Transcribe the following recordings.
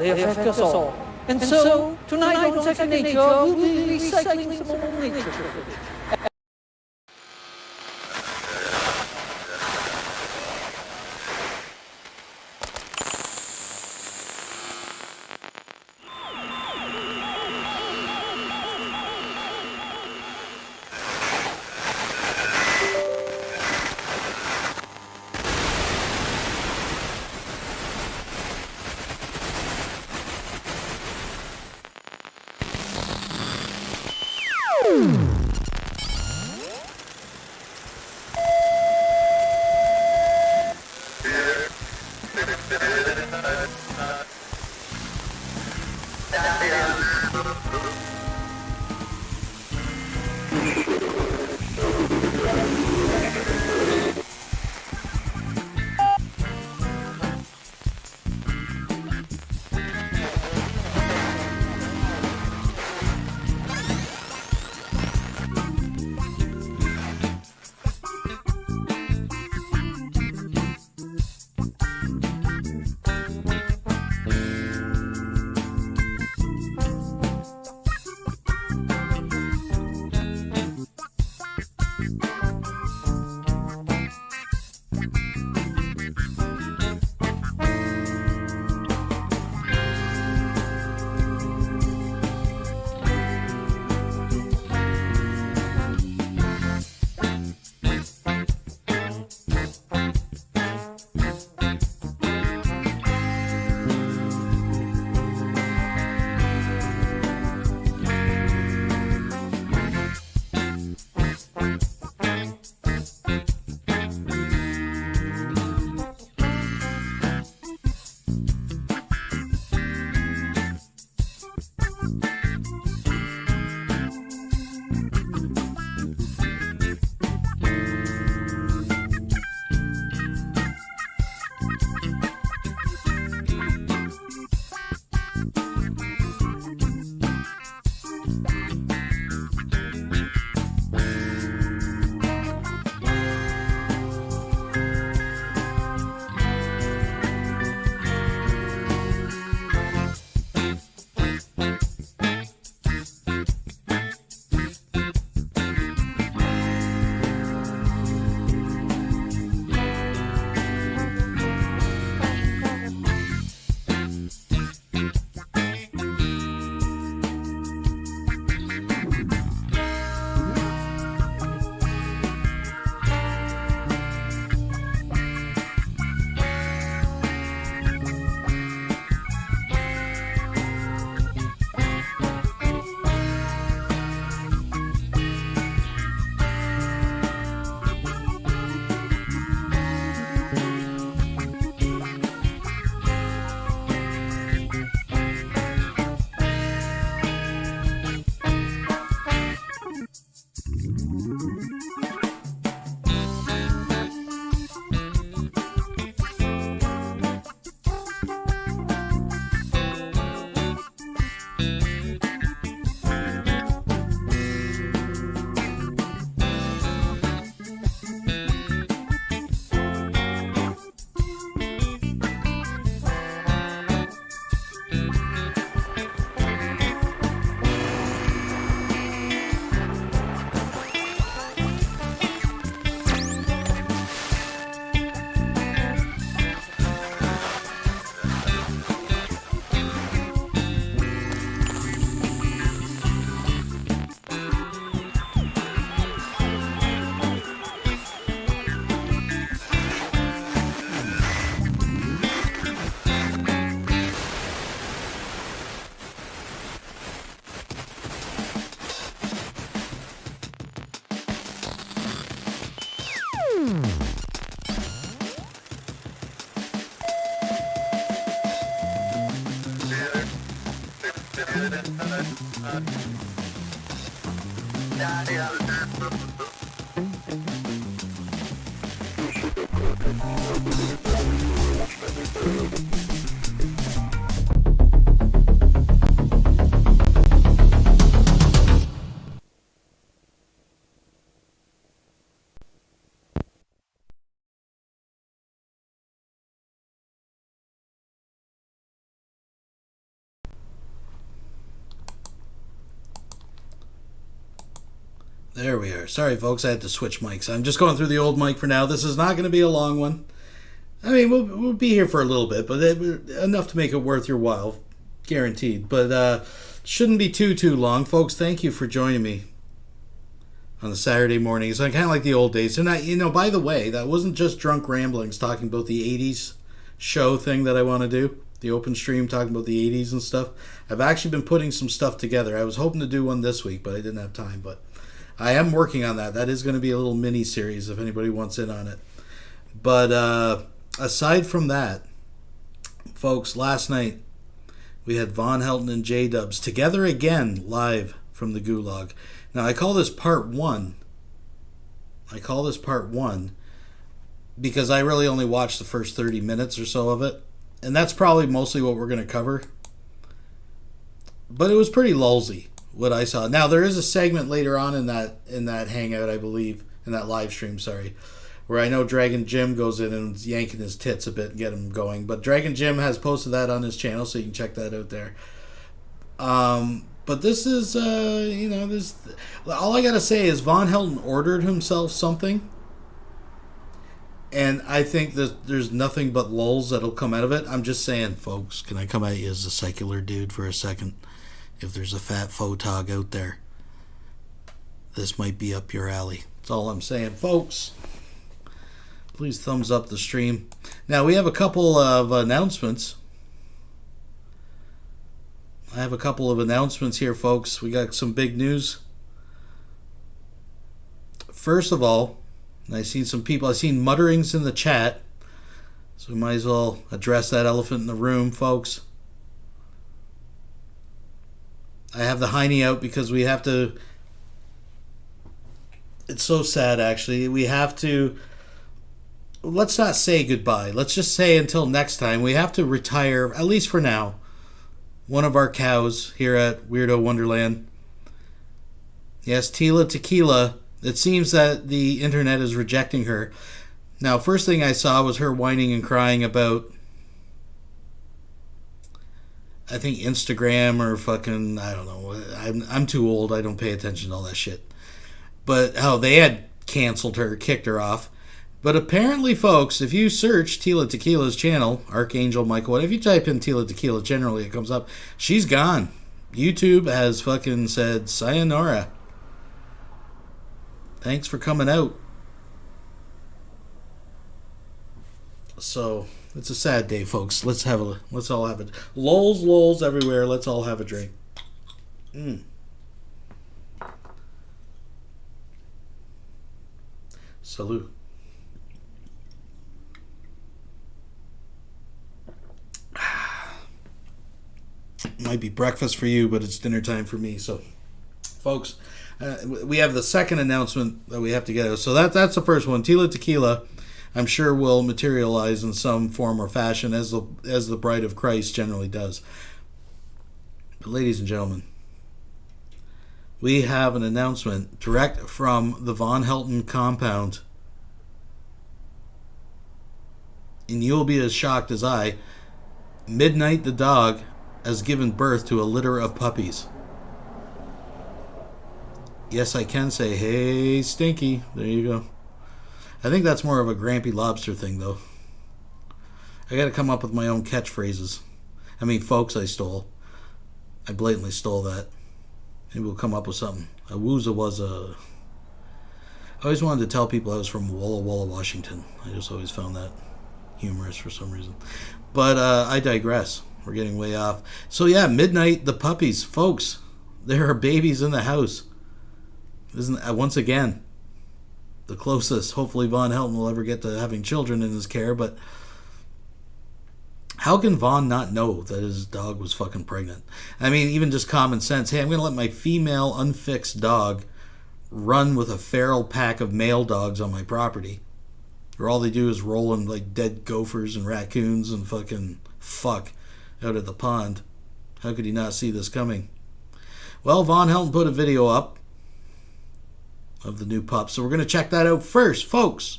They affect us all. And so, tonight on Second Nature, we'll be recycling some old nature footage. There we are. Sorry, folks, I had to switch mics. I'm just going through the old mic for now. This is not going to be a long one. I mean, we'll be here for a little bit, but enough to make it worth your while, guaranteed. But shouldn't be too long, folks. Thank you for joining me on the Saturday mornings. Kind of like the old days. And by the way, that wasn't just drunk ramblings talking about the 80s show thing that I want to do. The open stream talking about the 80s and stuff. I've actually been putting some stuff together. I was hoping to do one this week, but I didn't have time. But I am working on that. That is going to be a little mini series if anybody wants in on it. But aside from that, folks, last night we had Vonhelton and J-Dubs together again live from the Gulag. Now I call this part one. Because I really only watched the first 30 minutes or so of it. And that's probably mostly what we're going to cover. But it was pretty lulzy, what I saw. Now, there is a segment later on in that hangout, I believe, in that live stream, where I know Dragon Jim goes in and is yanking his tits a bit and get him going. But Dragon Jim has posted that on his channel, so you can check that out there. But this is, this. All I got to say is Vonhelton ordered himself something. And I think that there's nothing but lulls that'll come out of it. I'm just saying, folks, can I come at you as a secular dude for a second? If there's a fat photog out there, this might be up your alley. That's all I'm saying, folks. Please thumbs up the stream. Now, we have a couple of announcements. I have a couple of announcements here, folks. We got some big news. First of all, I've seen mutterings in the chat, so we might as well address that elephant in the room, folks. I have the hiney out because we have to... It's so sad, actually. We have to... Let's not say goodbye. Let's just say until next time. We have to retire, at least for now, one of our cows here at Weirdo Wonderland. Yes, Tila Tequila. It seems that the internet is rejecting her. Now, first thing I saw was her whining and crying about, I think, Instagram or fucking, I don't know. I'm too old. I don't pay attention to all that shit. But how they had canceled her, kicked her off. But apparently, folks, if you search Tila Tequila's channel, Archangel Michael, if you type in Tila Tequila, generally it comes up. She's gone. YouTube has fucking said sayonara. Thanks for coming out. So it's a sad day, folks. Let's all have it. Lulls everywhere. Let's all have a drink. Salute. Might be breakfast for you, but it's dinner time for me. So, folks. We have the second announcement that we have to get out. So that's the first one. Tila Tequila, I'm sure, will materialize in some form or fashion as the Bride of Christ generally does. But ladies and gentlemen, we have an announcement direct from the Vonhelton compound. And you'll be as shocked as I. Midnight the dog has given birth to a litter of puppies. Yes, I can say, hey, Stinky. There you go. I think that's more of a Grampy Lobster thing, though. I got to come up with my own catchphrases. I mean, folks, I blatantly stole that. Maybe we'll come up with something. A wooza was a... I always wanted to tell people I was from Walla Walla, Washington. I just always found that humorous for some reason. But I digress. We're getting way off. So, yeah, Midnight, the puppies. Folks, there are babies in the house. Once again, the closest hopefully Vonhelton will ever get to having children in his care, but how can Von not know that his dog was fucking pregnant? I mean, even just common sense. Hey, I'm going to let my female unfixed dog run with a feral pack of male dogs on my property, where all they do is roll in like dead gophers and raccoons and fucking fuck out of the pond. How could he not see this coming? Well, Vonhelton put a video up of the new pup. So we're going to check that out first, folks.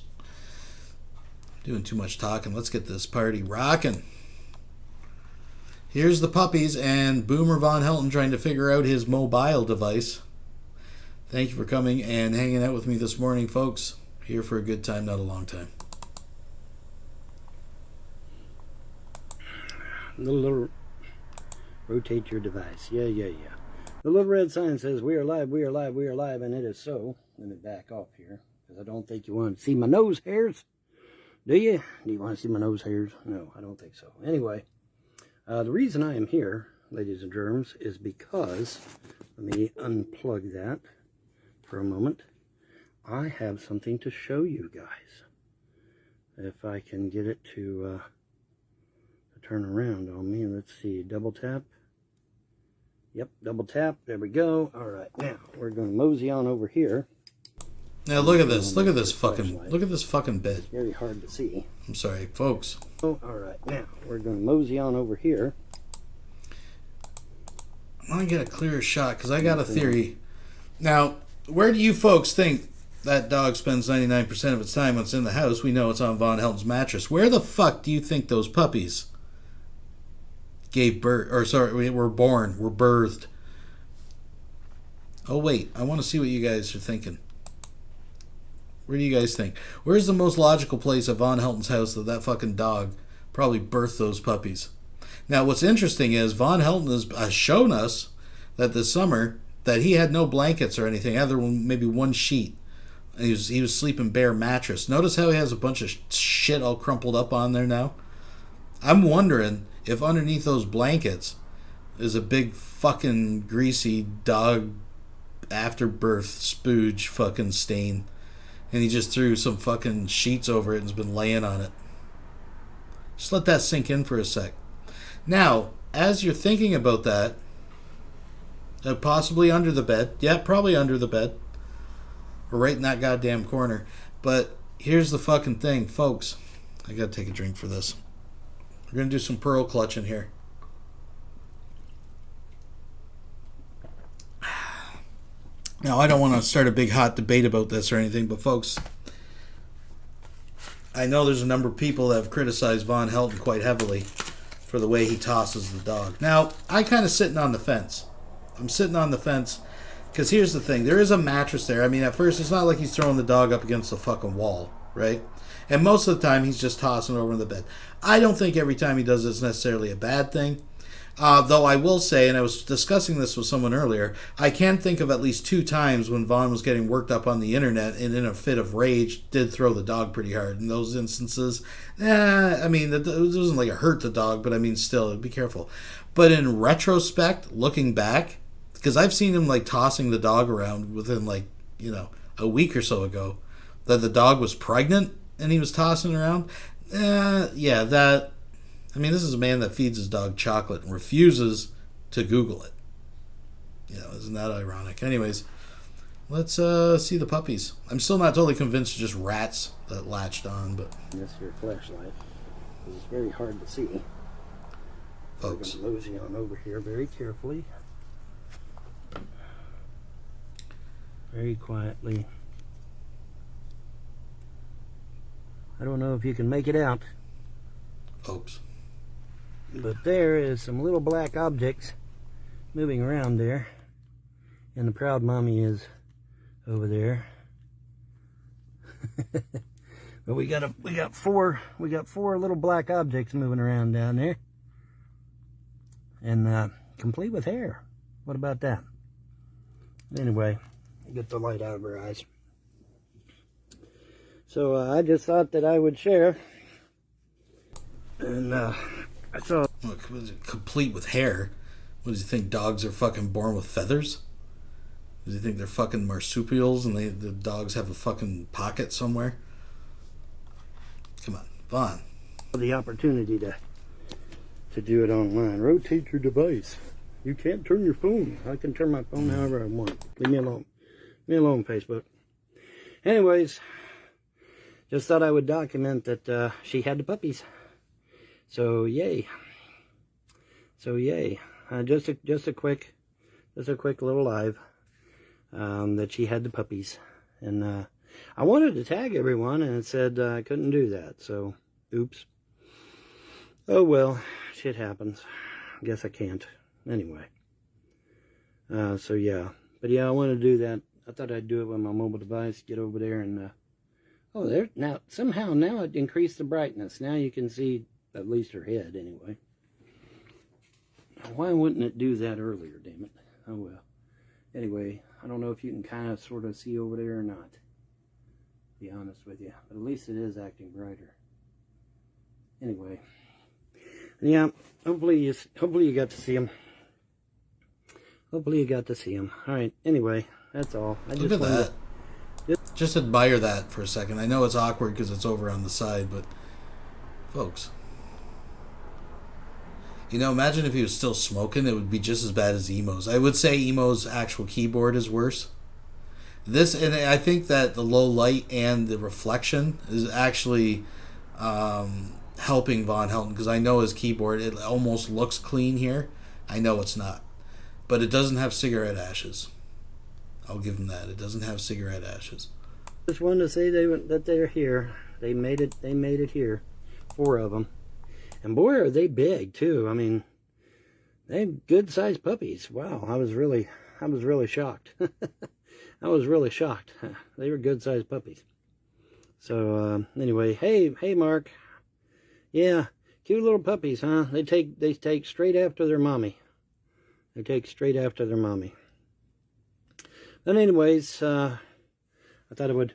Doing too much talking. Let's get this party rocking. Here's the puppies and Boomer Vonhelton trying to figure out his mobile device. Thank you for coming and hanging out with me this morning, folks. Here for a good time, not a long time. Little rotate your device. Yeah. The little red sign says we are live, we are live, we are live, and it is so. Let me back off here because I don't think you want to see my nose hairs. Do you? Do you want to see my nose hairs? No, I don't think so. Anyway, the reason I am here, ladies and germs, is because, let me unplug that for a moment. I have something to show you guys. If I can get it to turn around on me. Let's see, double tap. Yep, double tap. There we go. All right, now we're going to mosey on over here. Now look at this. Look at this fucking bed. It's very hard to see. I'm sorry, folks. Oh, all right, now we're going to mosey on over here. I want to get a clearer shot because I got a theory. Now, where do you folks think that dog spends 99% of its time when it's in the house? We know it's on Vonhelton's mattress. Where the fuck do you think those puppies gave birth, were born, were birthed? Oh wait, I want to see what you guys are thinking. Where do you guys think? Where's the most logical place at Vonhelton's house that fucking dog probably birthed those puppies? Now what's interesting is Vonhelton has shown us that this summer that he had no blankets or anything, other than maybe one sheet. He was sleeping bare mattress. Notice how he has a bunch of shit all crumpled up on there now? I'm wondering if underneath those blankets is a big fucking greasy dog afterbirth spooge fucking stain, and he just threw some fucking sheets over it and has been laying on it. Just let that sink in for a sec. Now, as you're thinking about that, possibly under the bed. Yeah, probably under the bed. Or right in that goddamn corner. But here's the fucking thing, folks. I gotta take a drink for this. We're going to do some pearl clutching here. Now, I don't want to start a big hot debate about this or anything, but folks, I know there's a number of people that have criticized Vonhelton quite heavily for the way he tosses the dog. Now, I kind of sitting on the fence. I'm sitting on the fence because here's the thing. There is a mattress there. I mean, at first, it's not like he's throwing the dog up against the fucking wall, right? And most of the time, he's just tossing over in the bed. I don't think every time he does this is necessarily a bad thing. Though I will say, and I was discussing this with someone earlier, I can think of at least 2 times when Vaughn was getting worked up on the internet and in a fit of rage did throw the dog pretty hard. In those instances, I mean, it wasn't like it hurt the dog, but I mean, still, be careful. But in retrospect, looking back, because I've seen him like tossing the dog around within like, a week or so ago, that the dog was pregnant and he was tossing around. This is a man that feeds his dog chocolate and refuses to Google it. Isn't that ironic? Anyways, let's see the puppies. I'm still not totally convinced it's just rats that latched on, but That's your flashlight. It's very hard to see. folks, We're going to mosey on over here very carefully. Very quietly. I don't know if you can make it out, folks. but there is some little black objects moving around there, and the proud mommy is over there. But we got four little black objects moving around down there, and complete with hair. What about that? Anyway, get the light out of her eyes. So I just thought that I would share. And I saw... Look, was it complete with hair? What, does he think dogs are fucking born with feathers? Does he think they're fucking marsupials and the dogs have a fucking pocket somewhere? Come on, Vaughn. the opportunity to do it online. Rotate your device. You can't turn your phone. I can turn my phone however I want. Leave me alone. Leave me alone, Facebook. Anyways, just thought I would document that she had the puppies. So yay. So yay. Just a quick little live that she had the puppies. And I wanted to tag everyone, and it said I couldn't do that. So oops. Oh well, shit happens. Guess I can't. Anyway. So yeah. But yeah, I want to do that I thought I'd do it with my mobile device. Get over there and oh, there now. Somehow now it increased the brightness. Now you can see at least her head anyway. Why wouldn't it do that earlier? Damn it. Oh well. Anyway, I don't know if you can kind of sort of see over there or not. To be honest with you, but at least it is acting brighter. Anyway, yeah. Hopefully you got to see him. Hopefully you got to see him. All right. Anyway, that's all. Look at that. Just admire that for a second. I know it's awkward because it's over on the side, but folks, you know, imagine if he was still smoking. It would be just as bad as Emo's. I would say Emo's actual keyboard is worse. This, and I think that the low light and the reflection is actually helping Vonhelton, because I know his keyboard, it almost looks clean here. I know it's not, but it doesn't have cigarette ashes. I'll give him that. It doesn't have cigarette ashes. Just wanted to say that they're here. They made it. They made it here. 4 of them, and boy, are they big too. I mean, they're good-sized puppies. Wow, I was really shocked. I was really shocked. They were good-sized puppies. So anyway, hey, Mark. Yeah, cute little puppies, huh? They take straight after their mommy. They take straight after their mommy. But anyways, I thought I would,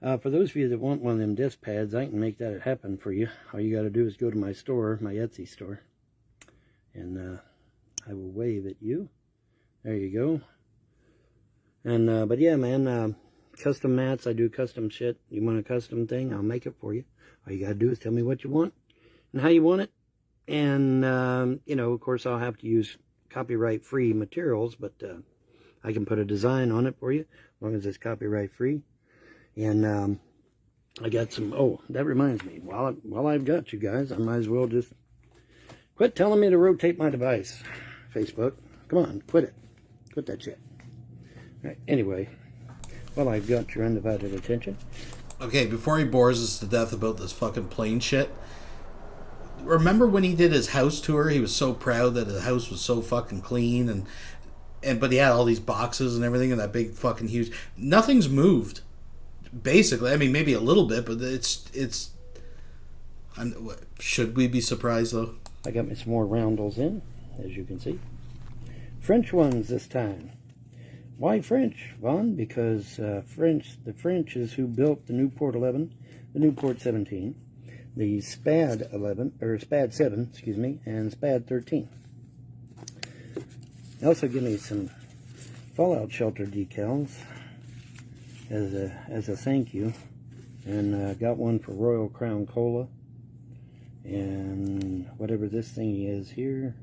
for those of you that want one of them disc pads, I can make that happen for you. All you got to do is go to my store, my Etsy store, and I will wave at you. There you go. And, but yeah, man, custom mats, I do custom shit. You want a custom thing, I'll make it for you. All you got to do is tell me what you want and how you want it. And, you know, of course, I'll have to use copyright-free materials, but I can put a design on it for you, as long as it's copyright-free. And I got some, oh, that reminds me, while I've got you guys, I might as well just quit telling me to rotate my device. Facebook, come on, quit it. Quit that shit. All right, anyway, while I've got your undivided attention. Okay, before he bores us to death about this fucking plane shit, remember when he did his house tour? He was so proud that his house was so fucking clean, and but he had all these boxes and everything, and that big fucking huge. Nothing's moved, basically. I mean, maybe a little bit, but it's. Should we be surprised though? I got me some more roundels in, as you can see. French ones this time. Why French, Vaughn? Because the French is who built the Newport 11, the Newport 17, the Spad 11, or Spad 7, excuse me, and Spad 13. They also give me some fallout shelter decals as a thank you, and got one for Royal Crown Cola, and whatever this thing is here,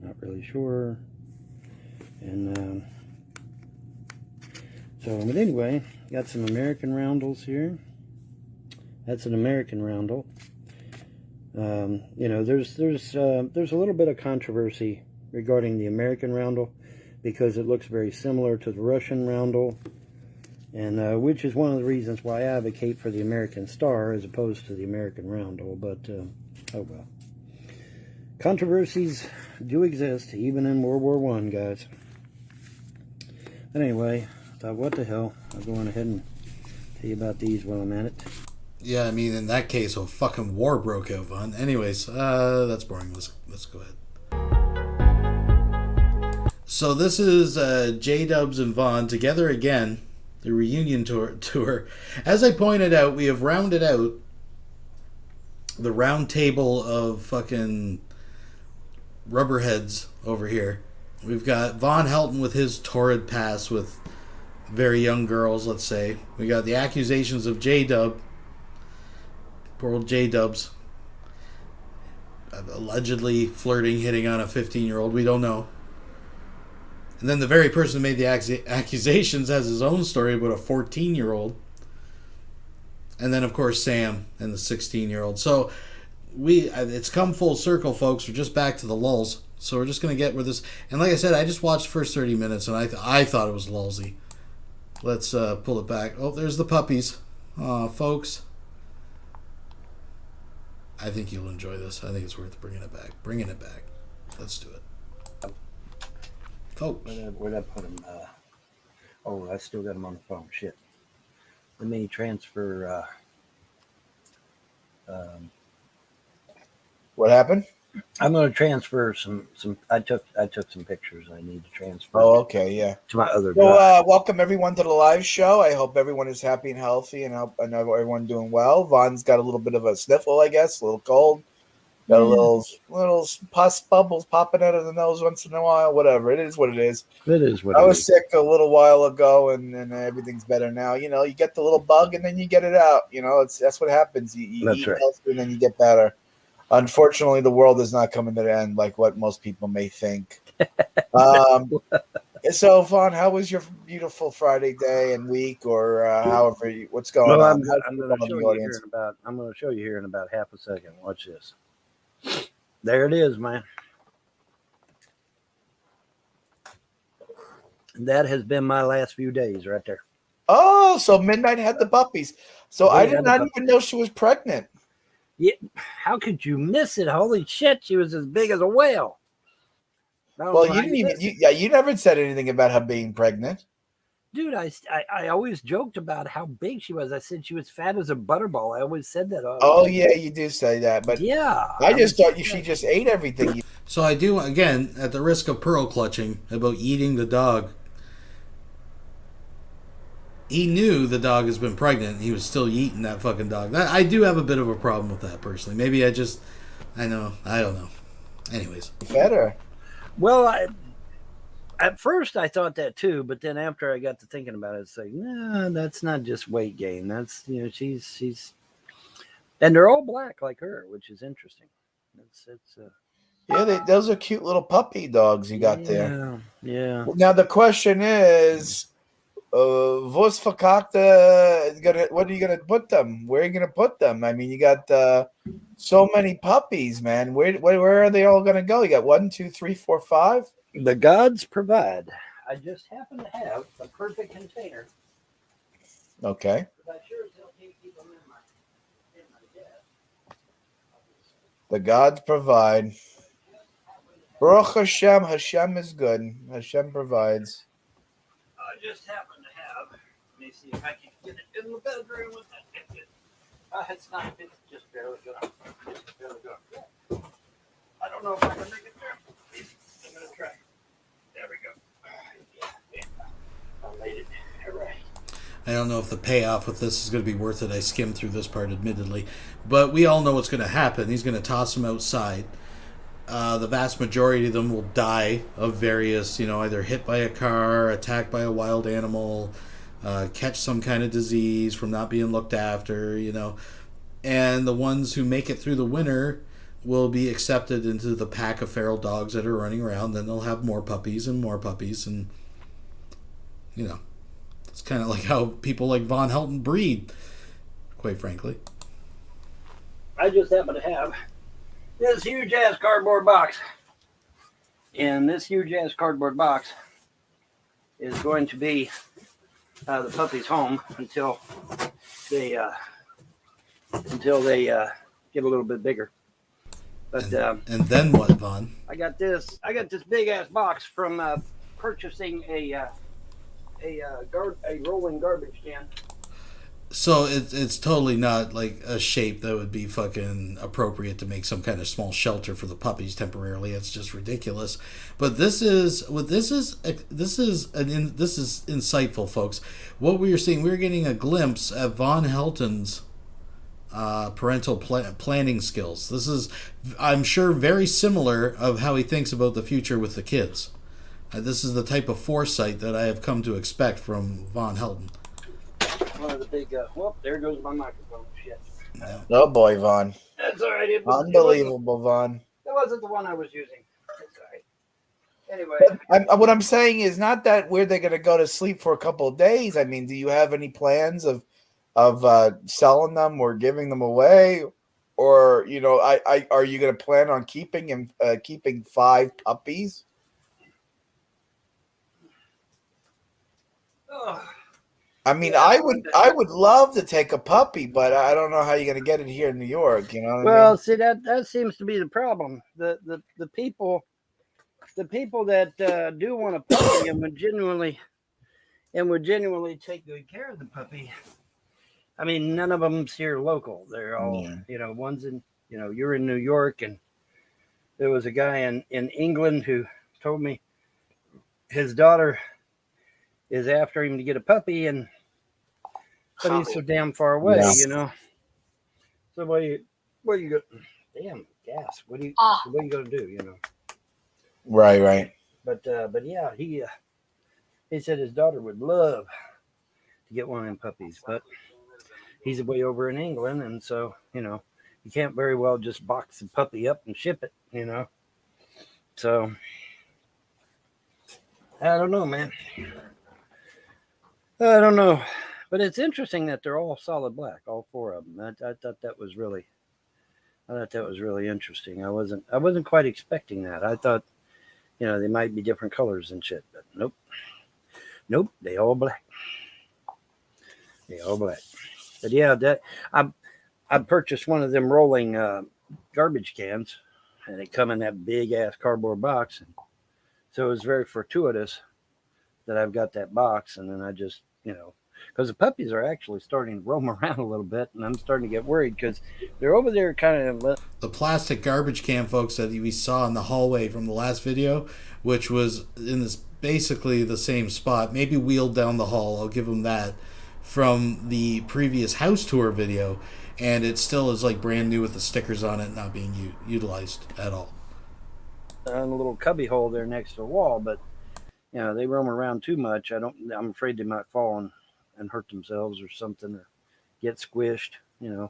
not really sure, and so, but anyway, got some American roundels here. That's an American roundel. You know, there's a little bit of controversy regarding the American roundel because it looks very similar to the Russian roundel, and which is one of the reasons why I advocate for the American Star as opposed to the American roundel. But oh well, controversies do exist even in World War I, guys. But anyway, I thought, what the hell? I'll go on ahead and tell you about these while I'm at it. Yeah, I mean, in that case, a fucking war broke out, Vaughn. Anyways, that's boring. Let's go ahead. So this is J-Dubs and Vaughn together again, the reunion tour. As I pointed out, we have rounded out the round table of fucking rubberheads over here. We've got Vonhelton with his torrid past with very young girls, let's say. We got the accusations of J-Dub. Poor old J-Dubs. Allegedly flirting, hitting on a 15-year-old. We don't know. And then the very person who made the accusations has his own story about a 14-year-old. And then, of course, Sam and the 16-year-old. So it's come full circle, folks. We're just back to the lulls. So we're just going to get where this... And like I said, I just watched the first 30 minutes, and I thought it was lulsy. Let's pull it back. Oh, there's the puppies. Folks. I think you'll enjoy this. I think it's worth bringing it back. Bringing it back. Let's do it. Folks. Where'd I put them? Oh, I still got him on the phone. Shit. Let me transfer. What happened? I'm going to transfer some. I took some pictures. I need to transfer Oh, okay, yeah. to my other So, drive. welcome everyone to the live show. I hope everyone is happy and healthy, and I know everyone doing well. Von's got a little bit of a sniffle, I guess, a little cold. Got a little pus bubbles popping out of the nose once in a while. Whatever, it is what it is. It is what I it was is. sick a little while ago, and everything's better now. You know, you get the little bug, and then you get it out. You know, that's what happens. You That's eat right. healthy, and then you get better. Unfortunately, the world is not coming to an end like what most people may think. So, Vaughn, how was your beautiful Friday day and week, or however? What's going Well, on? I'm going to show you here in about. I'm going to show you here in about half a second. Watch this. There it is, man. That has been my last few days right there. Oh, so Midnight had the puppies. So I did not even know she was pregnant. Yeah, how could you miss it? Holy shit, she was as big as a whale. Well, you didn't even. You never said anything about her being pregnant. Dude, I always joked about how big she was. I said she was fat as a butterball. I always said that. Oh yeah, you do say that, but yeah, I just thought she just ate everything. So I do, again, at the risk of pearl clutching about eating the dog. He knew the dog has been pregnant, and he was still eating that fucking dog. I do have a bit of a problem with that personally. Maybe I don't know. Anyways, Fed her. Well, at first I thought that too, but then after I got to thinking about it, it's like, no, that's not just weight gain. That's, she's, and they're all black like her, which is interesting. Yeah, those are cute little puppy dogs you got there. Yeah. Now the question is, what are you gonna put them? Where are you gonna put them? I mean, you got so many puppies, man. Where are they all gonna go? You got 1, 2, 3, 4, 5. The gods provide. I just happen to have a perfect container. Okay. I sure as hell can't keep them in my desk. The gods provide. Baruch Hashem. Hashem is good. Hashem provides. I just happen to have. Let me see if I can get it in the bedroom with that. It's not. It's just barely good. Just barely good. Yeah. I don't know if I can make it through. I'm gonna try. There we go. Yeah. I made it. All right. I don't know if the payoff with this is going to be worth it. I skimmed through this part, admittedly. But we all know what's going to happen. He's going to toss them outside. The vast majority of them will die of various, either hit by a car, attacked by a wild animal, catch some kind of disease from not being looked after, And the ones who make it through the winter will be accepted into the pack of feral dogs that are running around. Then they'll have more puppies, and it's kind of like how people like Vonhelton breed, quite frankly. I just happen to have this huge ass cardboard box. And this huge ass cardboard box is going to be the puppy's home until they get a little bit bigger. But and then what, Vaughn? I got this big ass box from purchasing a rolling garbage can. So it's totally not like a shape that would be fucking appropriate to make some kind of small shelter for the puppies temporarily. It's just ridiculous. But this is insightful, folks. What we are seeing, we're getting a glimpse at Vonhelton's parental planning skills. This is, I'm sure, very similar of how he thinks about the future with the kids. This is the type of foresight that I have come to expect from Vonhelton. One of the big, there goes my microphone. Shit. Yeah. Oh boy, Vaughn. That's all right. Unbelievable, Vaughn. That wasn't the one I was using. That's all right. Anyway. What I'm saying is not that where they're going to go to sleep for a couple of days. I mean, do you have any plans of selling them or giving them away? Or, are you going to plan on keeping 5 puppies? I mean, I would love to take a puppy, but I don't know how you're going to get it here in New York. You know what I mean? See, that seems to be the problem. The people that do want a puppy and would genuinely and would genuinely take good care of the puppy. I mean, none of them's here local. They're all, one's in, you're in New York, and there was a guy in England who told me his daughter is after him to get a puppy, but he's so damn far away, So what are you go? Damn gas! What are you gonna do? Right. But yeah, he said his daughter would love to get one of them puppies, but he's way over in England, and so you can't very well just box the puppy up and ship it, So I don't know, man. I don't know, but it's interesting that they're all solid black, all four of them. I thought that was really interesting. I wasn't quite expecting that. I thought, they might be different colors and shit, but nope, they all black. But yeah, that I purchased one of them rolling garbage cans, and they come in that big ass cardboard box, and so it was very fortuitous that I've got that box, and then I just because the puppies are actually starting to roam around a little bit, and I'm starting to get worried because they're over there kind of. The plastic garbage can, folks, that we saw in the hallway from the last video, which was in this basically the same spot, maybe wheeled down the hall, I'll give them that, from the previous house tour video, and it still is like brand new with the stickers on it, not being utilized at all. In a little cubby hole there next to the wall, but they roam around too much. I'm afraid they might fall and hurt themselves or something, or get squished, in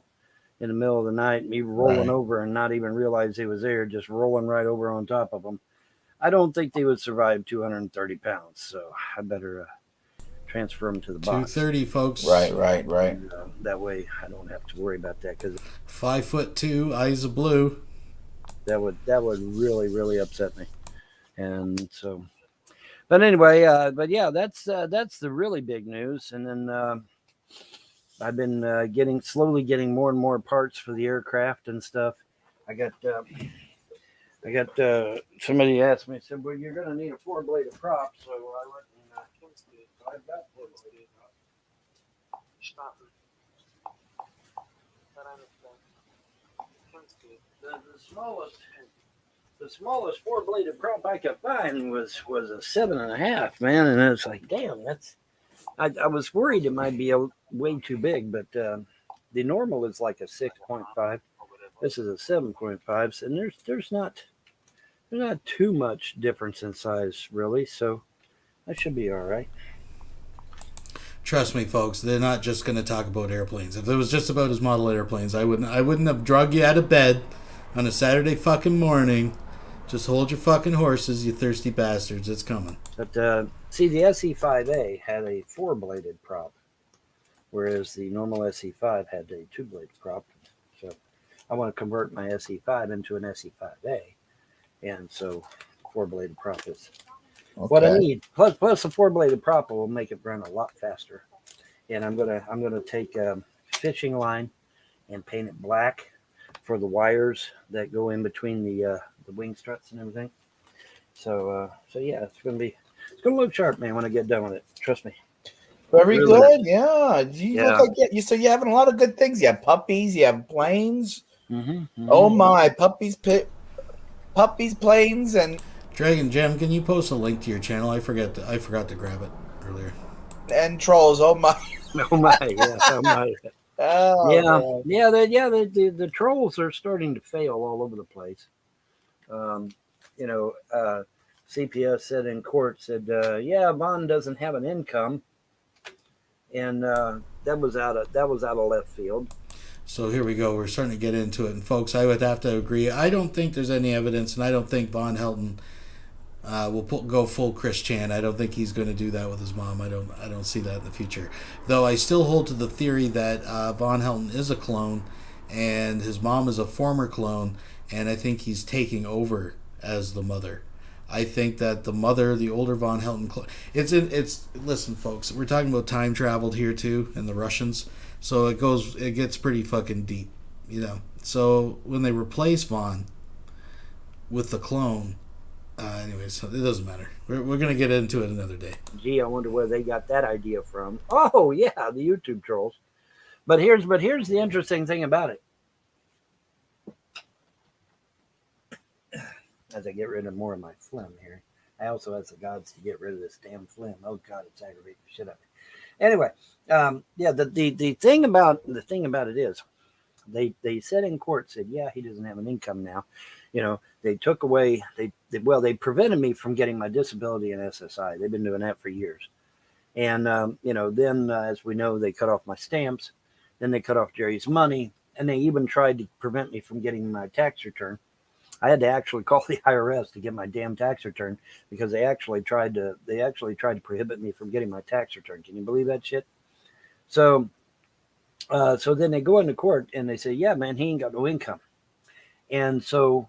the middle of the night, me rolling over and not even realize they was there, just rolling right over on top of them. I don't think they would survive 230 pounds, so I better transfer them to the box. 230, folks. Right. And, that way I don't have to worry about that, because 5'2", eyes of blue. That would really, really upset me. And so, but anyway, but yeah, that's the really big news. And then I've been slowly getting more and more parts for the aircraft and stuff. I got somebody asked me, said, well, you're going to need a 4-bladed prop. So I went and I've got 4-bladed prop. The smallest 4-bladed prop I could find was a 7.5, man, and it's like, damn, I was worried it might be way too big, but the normal is like a 6.5. This is a 7.5, and there's not too much difference in size really, so that should be all right. Trust me, folks, they're not just going to talk about airplanes. If it was just about his model airplanes, I wouldn't have drug you out of bed on a Saturday fucking morning. Just hold your fucking horses, you thirsty bastards. It's coming. But see, the SE5A had a 4-bladed prop, whereas the normal SE5 had a 2-bladed prop. So I want to convert my SE5 into an SE5A, and so 4-bladed prop is what I need. Plus the 4-bladed prop will make it run a lot faster. And I'm gonna take a fishing line and paint it black for the wires that go in between the wing struts and everything. So yeah, it's gonna look sharp, man, when I get done with it. Trust me. Very good. Yeah. You look like so you're having a lot of good things. You have puppies. You have planes. Oh my, puppies, planes, and Dragon Gem, can you post a link to your channel? I forgot to grab it earlier. And trolls. Oh my. Oh my. Yeah. Oh my. Oh, yeah. The trolls are starting to fail all over the place. CPS said in court, Vaughn doesn't have an income, and that was out of left field. So here we go. We're starting to get into it, and folks, I would have to agree. I don't think there's any evidence, and I don't think Vonhelton will go full Chris Chan. I don't think he's going to do that with his mom. I don't see that in the future. Though I still hold to the theory that Vonhelton is a clone, and his mom is a former clone, and I think he's taking over as the mother. I think that the mother, the older Vonhelton clone, listen, folks, we're talking about time traveled here too, and the Russians. So it gets pretty fucking deep, So when they replace Vaughn with the clone, Anyways, it doesn't matter. We're going to get into it another day. Gee, I wonder where they got that idea from. Oh yeah, the YouTube trolls. But here's the interesting thing about it. As I get rid of more of my phlegm here, I also ask the gods to get rid of this damn phlegm. Oh God, it's aggravating the shit out of me. Anyway, yeah, the thing about it is, they said in court, said, yeah, he doesn't have an income now. You know, they took away, they prevented me from getting my disability and SSI. They've been doing that for years. And, you know, then as we know, they cut off my stamps, then they cut off Jerry's money, and they even tried to prevent me from getting my tax return. I had to actually call the IRS to get my damn tax return because they actually tried to prohibit me from getting my tax return. Can you believe that shit? So then they go into court and they say, yeah, man, he ain't got no income. And so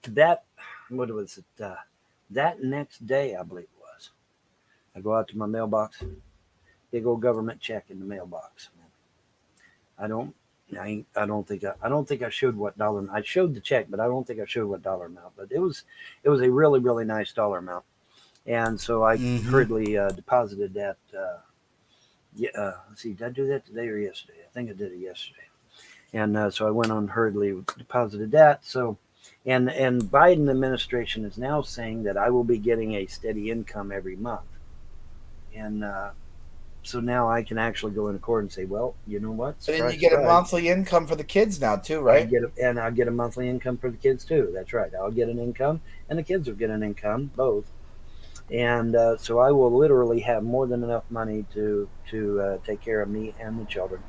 that, what was it? That next day, I believe it was, I go out to my mailbox, big old government check in the mailbox. I don't think I showed what dollar. I showed the check, but I don't think I showed what dollar amount. But it was a really, really nice dollar amount. And so I hurriedly deposited that. Let's see, did I do that today or yesterday? I think I did it yesterday. And so I went on hurriedly deposited that. So, and Biden administration is now saying that I will be getting a steady income every month. And so now I can actually go into court and say, well, you know what? So then you get a monthly income for the kids now too, right? I'll get a monthly income for the kids too. That's right. I'll get an income, and the kids will get an income, both. And so I will literally have more than enough money to take care of me and the children.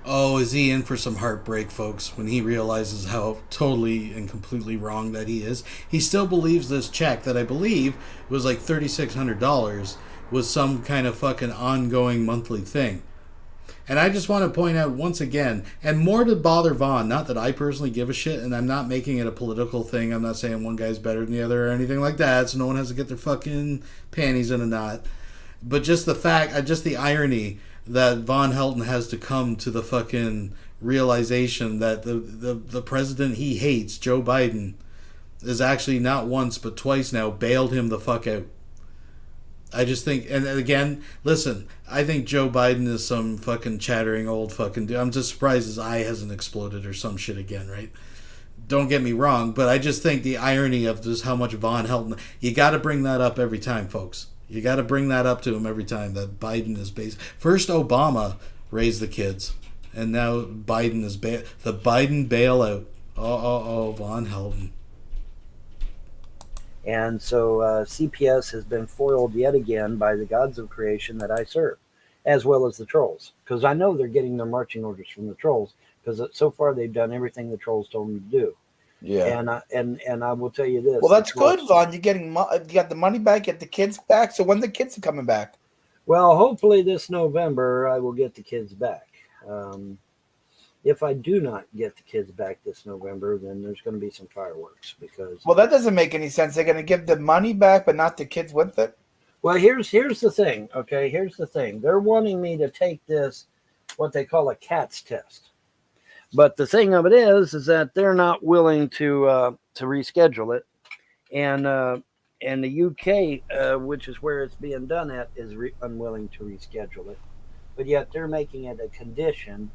Oh, is he in for some heartbreak, folks, when he realizes how totally and completely wrong that he is? He still believes this check that I believe was like $3,600 was some kind of fucking ongoing monthly thing. And I just want to point out once again, and more to bother Vaughn, not that I personally give a shit, and I'm not making it a political thing. I'm not saying one guy's better than the other or anything like that, so no one has to get their fucking panties in a knot. But just the fact, just the irony that Vonhelton has to come to the fucking realization that the president he hates, Joe Biden, is actually not once but twice now bailed him the fuck out. I just think, and again, listen, I think Joe Biden is some fucking chattering old fucking dude. I'm just surprised his eye hasn't exploded or some shit again, right? Don't get me wrong, but I just think the irony of just how much Vonhelton, you got to bring that up every time, folks. You got to bring that up to him every time that Biden is based. First, Obama raised the kids, and now Biden is the Biden bailout. Vonhelton. And so CPS has been foiled yet again by the gods of creation that I serve, as well as the trolls. Because I know they're getting their marching orders from the trolls, because so far they've done everything the trolls told them to do. Yeah. And I will tell you this. Well, that's good, Vaughn. You got the money back, get the kids back. So when the kids are coming back? Well, hopefully this November I will get the kids back. If I do not get the kids back this November, then there's going to be some fireworks because. Well, that doesn't make any sense. They're going to give the money back, but not the kids with it. Well, here's the thing. Okay, here's the thing. They're wanting me to take this, what they call a CATS test, but the thing of it is that they're not willing to reschedule it, and the UK, which is where it's being done at, is unwilling to reschedule it, but yet they're making it a condition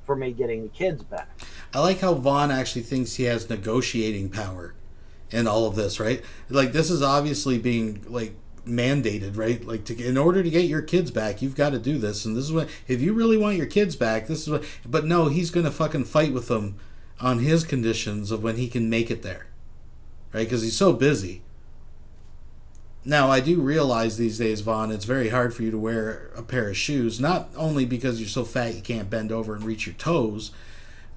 for me getting the kids back. I like how Vaughn actually thinks he has negotiating power in all of this, right? Like, this is obviously being, like, mandated, right? Like, in order to get your kids back, you've got to do this. And this is what, if you really want your kids back, this is what, but no, he's going to fucking fight with them on his conditions of when he can make it there, right? Because he's so busy. Now, I do realize these days, Vaughn, it's very hard for you to wear a pair of shoes, not only because you're so fat you can't bend over and reach your toes,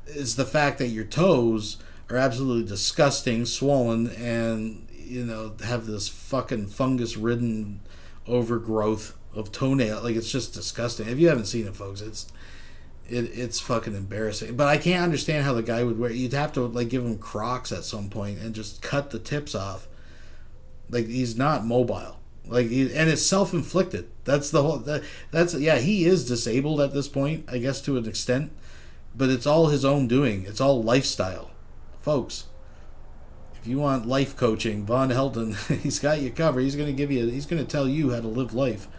it's the fact that your toes are absolutely disgusting, swollen, and, you know, have this fucking fungus-ridden overgrowth of toenail. Like, it's just disgusting. If you haven't seen it, folks, it's fucking embarrassing. But I can't understand how the guy would wear. You'd have to, like, give him Crocs at some point and just cut the tips off. Like, he's not mobile. Like, and it's self-inflicted. That's the whole. Yeah, he is disabled at this point, I guess, to an extent. But it's all his own doing. It's all lifestyle, folks. If you want life coaching, Vonhelton, he's got you covered. He's going to give you. He's going to tell you how to live life.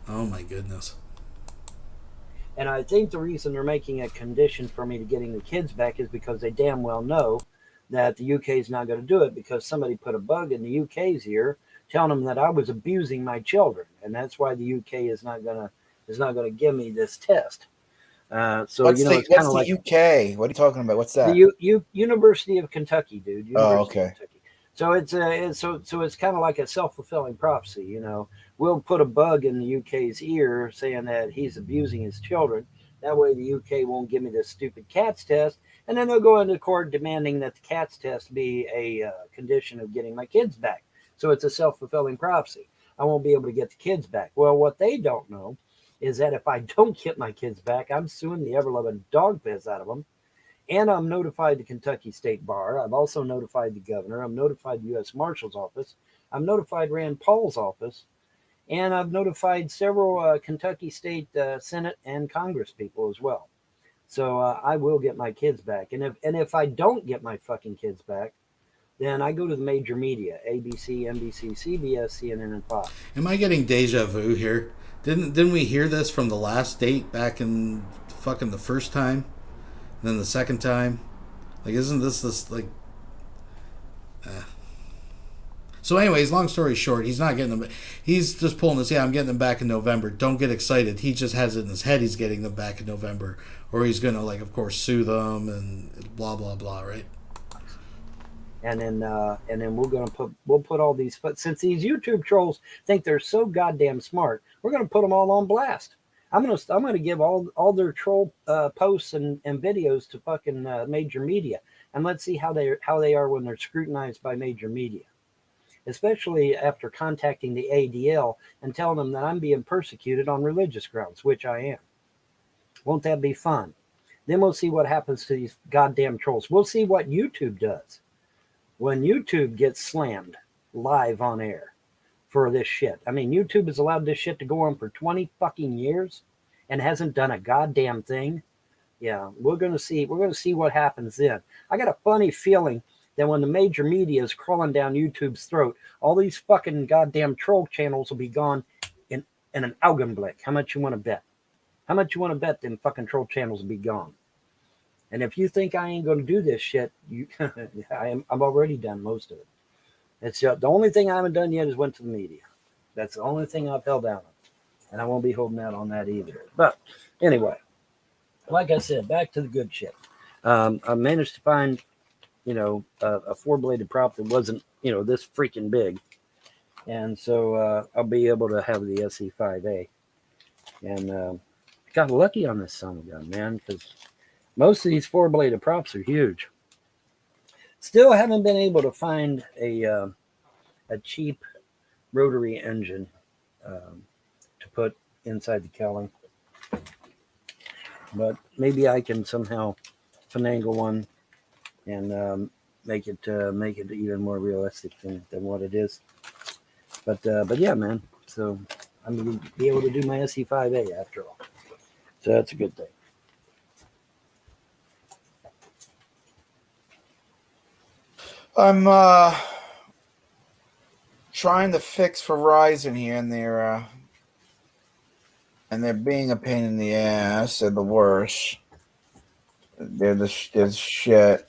Oh my goodness. And I think the reason they're making a condition for me to getting the kids back is because they damn well know that the UK is not going to do it, because somebody put a bug in the UK's ear telling them that I was abusing my children, and that's why the UK is not going to give me this test. So what's it's the, kind of what's like the UK? What are you talking about? What's that? the University of Kentucky, dude. University okay. of Kentucky. So it's kind of like a self-fulfilling prophecy. We'll put a bug in the UK's ear saying that he's abusing his children. That way the UK won't give me this stupid CATS test, and then they'll go into court demanding that the CATS test be a condition of getting my kids back. So it's a self-fulfilling prophecy. I won't be able to get the kids back. Well, what they don't know is that if I don't get my kids back, I'm suing the ever-loving dog piss out of them. And I'm notified the Kentucky State Bar. I've also notified the governor. I've notified the U.S. Marshal's office. I've notified Rand Paul's office. And I've notified several Kentucky State Senate and Congress people as well. So I will get my kids back. And if I don't get my fucking kids back, then I go to the major media, ABC, NBC, CBS, CNN, and Fox. Am I getting deja vu here? Didn't we hear this from the last date back in fucking the first time? And then the second time? Like, isn't this like... So anyways, long story short, he's not getting them. He's just pulling this, I'm getting them back in November. Don't get excited. He just has it in his head he's getting them back in November. Or he's going to, like, of course, sue them and blah, blah, blah, right? And then we'll put all these, but since these YouTube trolls think they're so goddamn smart, we're gonna put them all on blast. I'm gonna give all their troll posts and videos to fucking major media, and let's see how they are when they're scrutinized by major media, especially after contacting the ADL and telling them that I'm being persecuted on religious grounds, which I am. Won't that be fun? Then we'll see what happens to these goddamn trolls. We'll see what YouTube does when YouTube gets slammed live on air for this shit. I mean, YouTube has allowed this shit to go on for 20 fucking years and hasn't done a goddamn thing. Yeah, we're going to see what happens then. I got a funny feeling that when the major media is crawling down YouTube's throat, all these fucking goddamn troll channels will be gone in an Augenblick. How much you want to bet? How much you want to bet them fucking troll channels will be gone? And if you think I ain't going to do this shit, I've already done most of it. It's the only thing I haven't done yet is went to the media. That's the only thing I've held out on. And I won't be holding out on that either. But anyway, like I said, back to the good shit. I managed to find, a four-bladed prop that wasn't, this freaking big. And so I'll be able to have the SE5A. And got lucky on this son of a gun, man, because most of these four-bladed props are huge. Still haven't been able to find a cheap rotary engine to put inside the cowling. But maybe I can somehow finagle one and make it even more realistic than what it is. But yeah, man. So I'm going to be able to do my SE5A after all. So that's a good thing. I'm trying to fix Verizon here, and they're being a pain in the ass. They're the worst. They're the shit.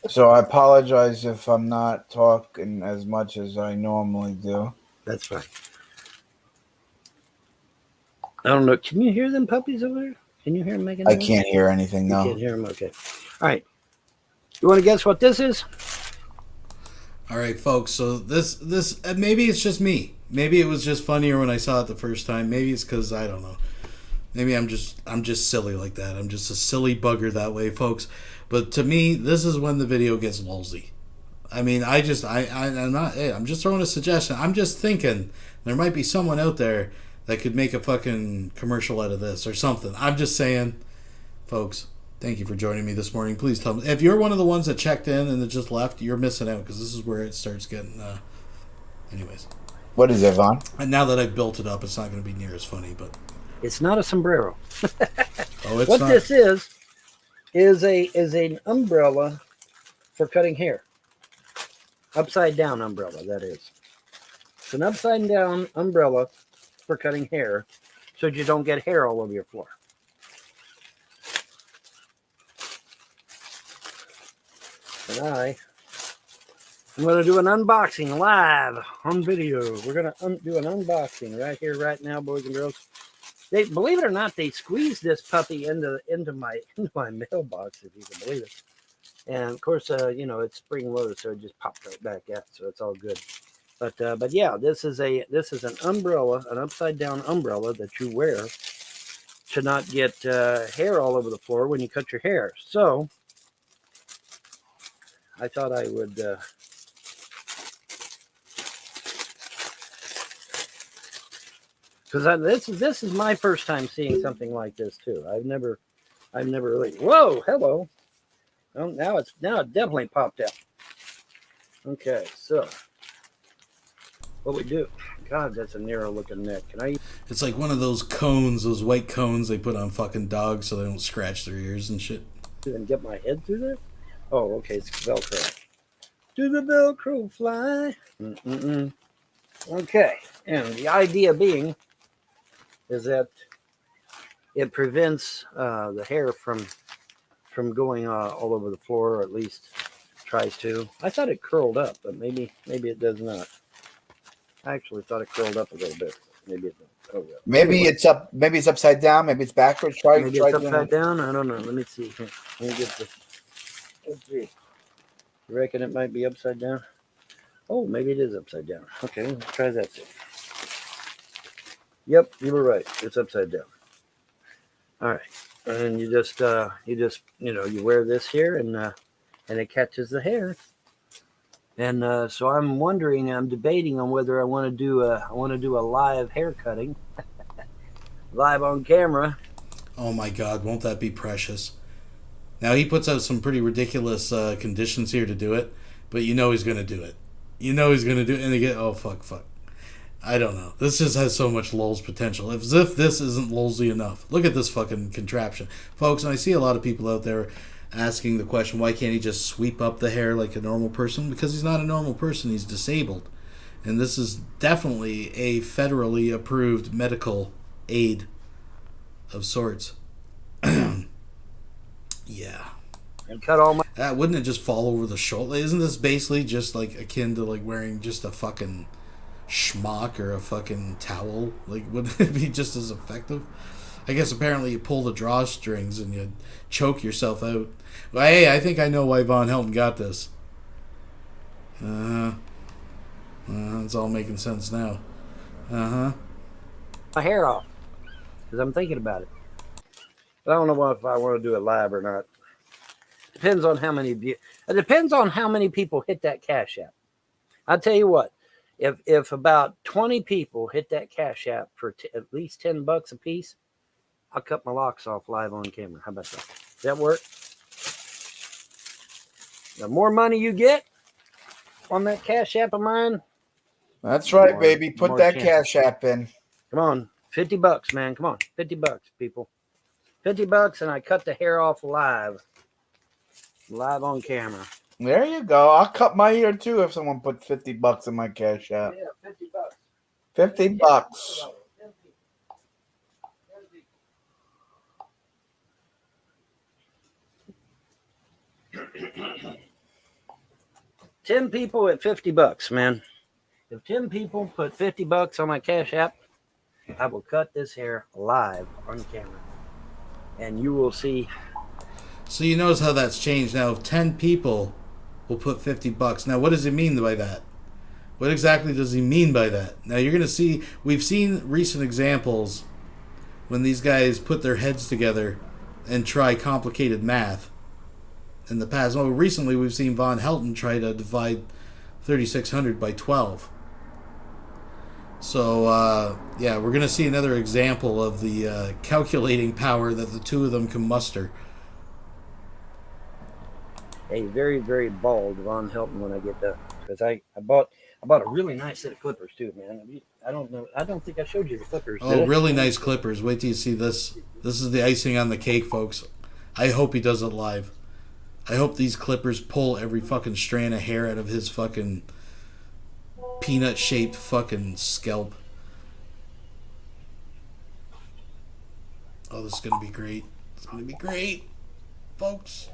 So I apologize if I'm not talking as much as I normally do. That's fine. I don't know. Can you hear them puppies over there? Can you hear them making noise? I can't hear anything, no. You can't hear them? Okay. All right. You want to guess what this is? All right, folks. So this maybe it's just me. Maybe it was just funnier when I saw it the first time. Maybe it's because I don't know. Maybe I'm just silly like that. I'm just a silly bugger that way, folks. But to me, this is when the video gets lulzy. I mean, I'm just throwing a suggestion. I'm just thinking there might be someone out there that could make a fucking commercial out of this or something. I'm just saying, folks, thank you for joining me this morning. Please tell me. If you're one of the ones that checked in and that just left, you're missing out because this is where it starts getting... anyways. What is it, Vaughn? And now that I've built it up, it's not going to be near as funny, but... It's not a sombrero. Oh, it's What not. this is an umbrella for cutting hair. Upside down umbrella, that is. It's an upside down umbrella for cutting hair so you don't get hair all over your floor. And I'm going to do an unboxing live on video. We're going to do an unboxing right here, right now, boys and girls. They, believe it or not, they squeezed this puppy into my mailbox, if you can believe it. And of course, it's spring loaded, so it just popped right back out. So it's all good. But yeah, this is an umbrella, an upside down umbrella that you wear to not get hair all over the floor when you cut your hair. So I thought I would. Because this is my first time seeing something like this too. I've never really. Whoa, hello. Oh, now it definitely popped out. Okay, so what we do? God, that's a narrow looking neck. Can I? It's like one of those cones, those white cones they put on fucking dogs so they don't scratch their ears and shit. Even get my head through there? Oh, okay, it's Velcro. Do the Velcro fly? Mm-mm-mm. Okay, and the idea being is that it prevents the hair from going all over the floor, or at least tries to. I thought it curled up, but maybe it does not. I actually thought it curled up a little bit. Maybe it doesn't. Oh, yeah. Maybe it's up. Maybe it's upside down. Maybe it's backwards. Maybe it's upside down. I don't know. Let me see. Let me get this. Let's see. You reckon it might be upside down? Oh, maybe it is upside down. Okay, let's try that. Yep, you were right. It's upside down. All right, and you just you wear this here, and it catches the hair. And so I'm debating on whether I want to do a live hair cutting, live on camera. Oh my God, won't that be precious? Now he puts out some pretty ridiculous conditions here to do it, but you know he's gonna do it. You know he's gonna do it, and they get fuck. I don't know. This just has so much lulz potential. As if this isn't lulzy enough. Look at this fucking contraption, folks. And I see a lot of people out there asking the question, why can't he just sweep up the hair like a normal person? Because he's not a normal person. He's disabled, and this is definitely a federally approved medical aid of sorts. Yeah. And cut all my. Wouldn't it just fall over the shoulder? Isn't this basically just like akin to like wearing just a fucking schmuck or a fucking towel? Like, wouldn't it be just as effective? I guess apparently you pull the drawstrings and you choke yourself out. Well, hey, I think I know why Vonhelton got this. It's all making sense now. My hair off because I'm thinking about it. But I don't know if I want to do it live or not. Depends on how many people hit that Cash App. I'll tell you what. If about 20 people hit that Cash App for at least $10 a piece, I'll cut my locks off live on camera. How about that? Does that work? The more money you get on that Cash App of mine. That's right, baby. Put that Cash App in. Come on, $50, man. Come on, $50, people. $50, and I cut the hair off live on camera. There you go. I'll cut my ear too if someone put $50 in my Cash App. Yeah, $50. $50. 10 people at $50, man. If 10 people put $50 on my Cash App, I will cut this hair live on camera. And you will see. So you notice how that's changed now. If 10 people will put $50. Now, what does he mean by that? What exactly does he mean by that? Now, you're going to see, we've seen recent examples when these guys put their heads together and try complicated math in the past. Well, recently we've seen Vonhelton try to divide 3600 by 12. So, yeah, we're going to see another example of the calculating power that the two of them can muster. A very, very bald Vonhelton when I get done. Because I bought a really nice set of clippers too, man. I don't know. I don't think I showed you the clippers. Oh, really nice clippers. Wait till you see this. This is the icing on the cake, folks. I hope he does it live. I hope these clippers pull every fucking strand of hair out of his fucking peanut-shaped fucking scalp. Oh, this is going to be great. It's going to be great, folks.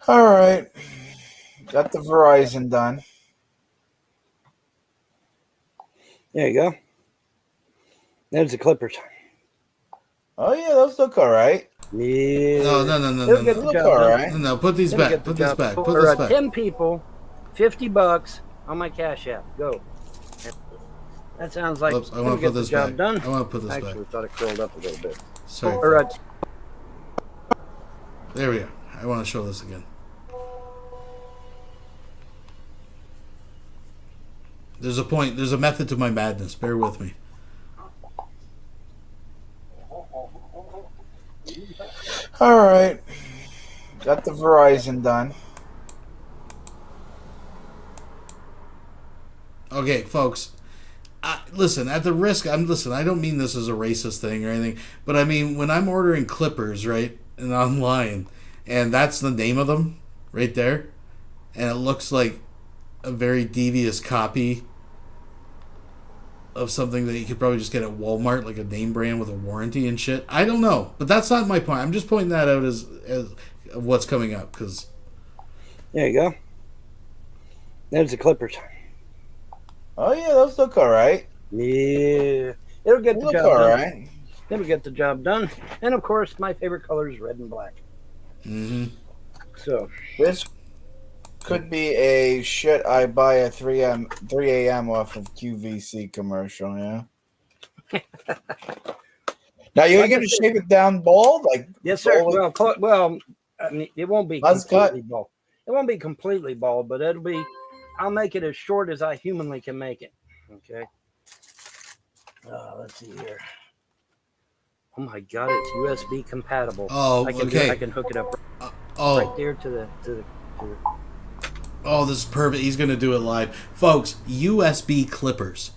All right. Got the Verizon done. There you go. There's the clippers. Oh, yeah, those look all right. Yeah. No. They'll get the Look job all done. right. No, put these They'll back. get the Put this job back. done. Put Or, this back. 10 people, $50 on my Cash App. Go. That sounds like Oops, I they'll want to get put the this job back. done. I want to put this I back. actually thought it curled up a little bit. Sorry. Or, There we go. I want to show this again. There's a point. There's a method to my madness. Bear with me. All right. Got the Verizon done. Okay, folks. Listen, at the risk, I don't mean this as a racist thing or anything, but I mean, when I'm ordering clippers, right, and online, and that's the name of them, right there, and it looks like a very devious copy of something that you could probably just get at Walmart, like a name brand with a warranty and shit. I don't know, but that's not my point. I'm just pointing that out as what's coming up, because... there you go. There's the clippers. Oh, yeah, those look all right. Yeah. It'll get the Look job all done. right. It'll get the job done. And, of course, my favorite color is red and black. Mm-hmm. So... This could be a shit I buy at 3 a.m. off of QVC commercial, yeah? Now, you're going to shave it down bald? Like, yes, sir. bald? Well, I mean, it won't be Buzz completely cut? bald. It won't be completely bald, but it'll be... I'll make it as short as I humanly can make it. Okay. Let's see here. Oh my God, it's USB compatible. Oh, okay. I can hook it up Oh, right there to the. oh, this is perfect. He's going to do it live. Folks, USB clippers.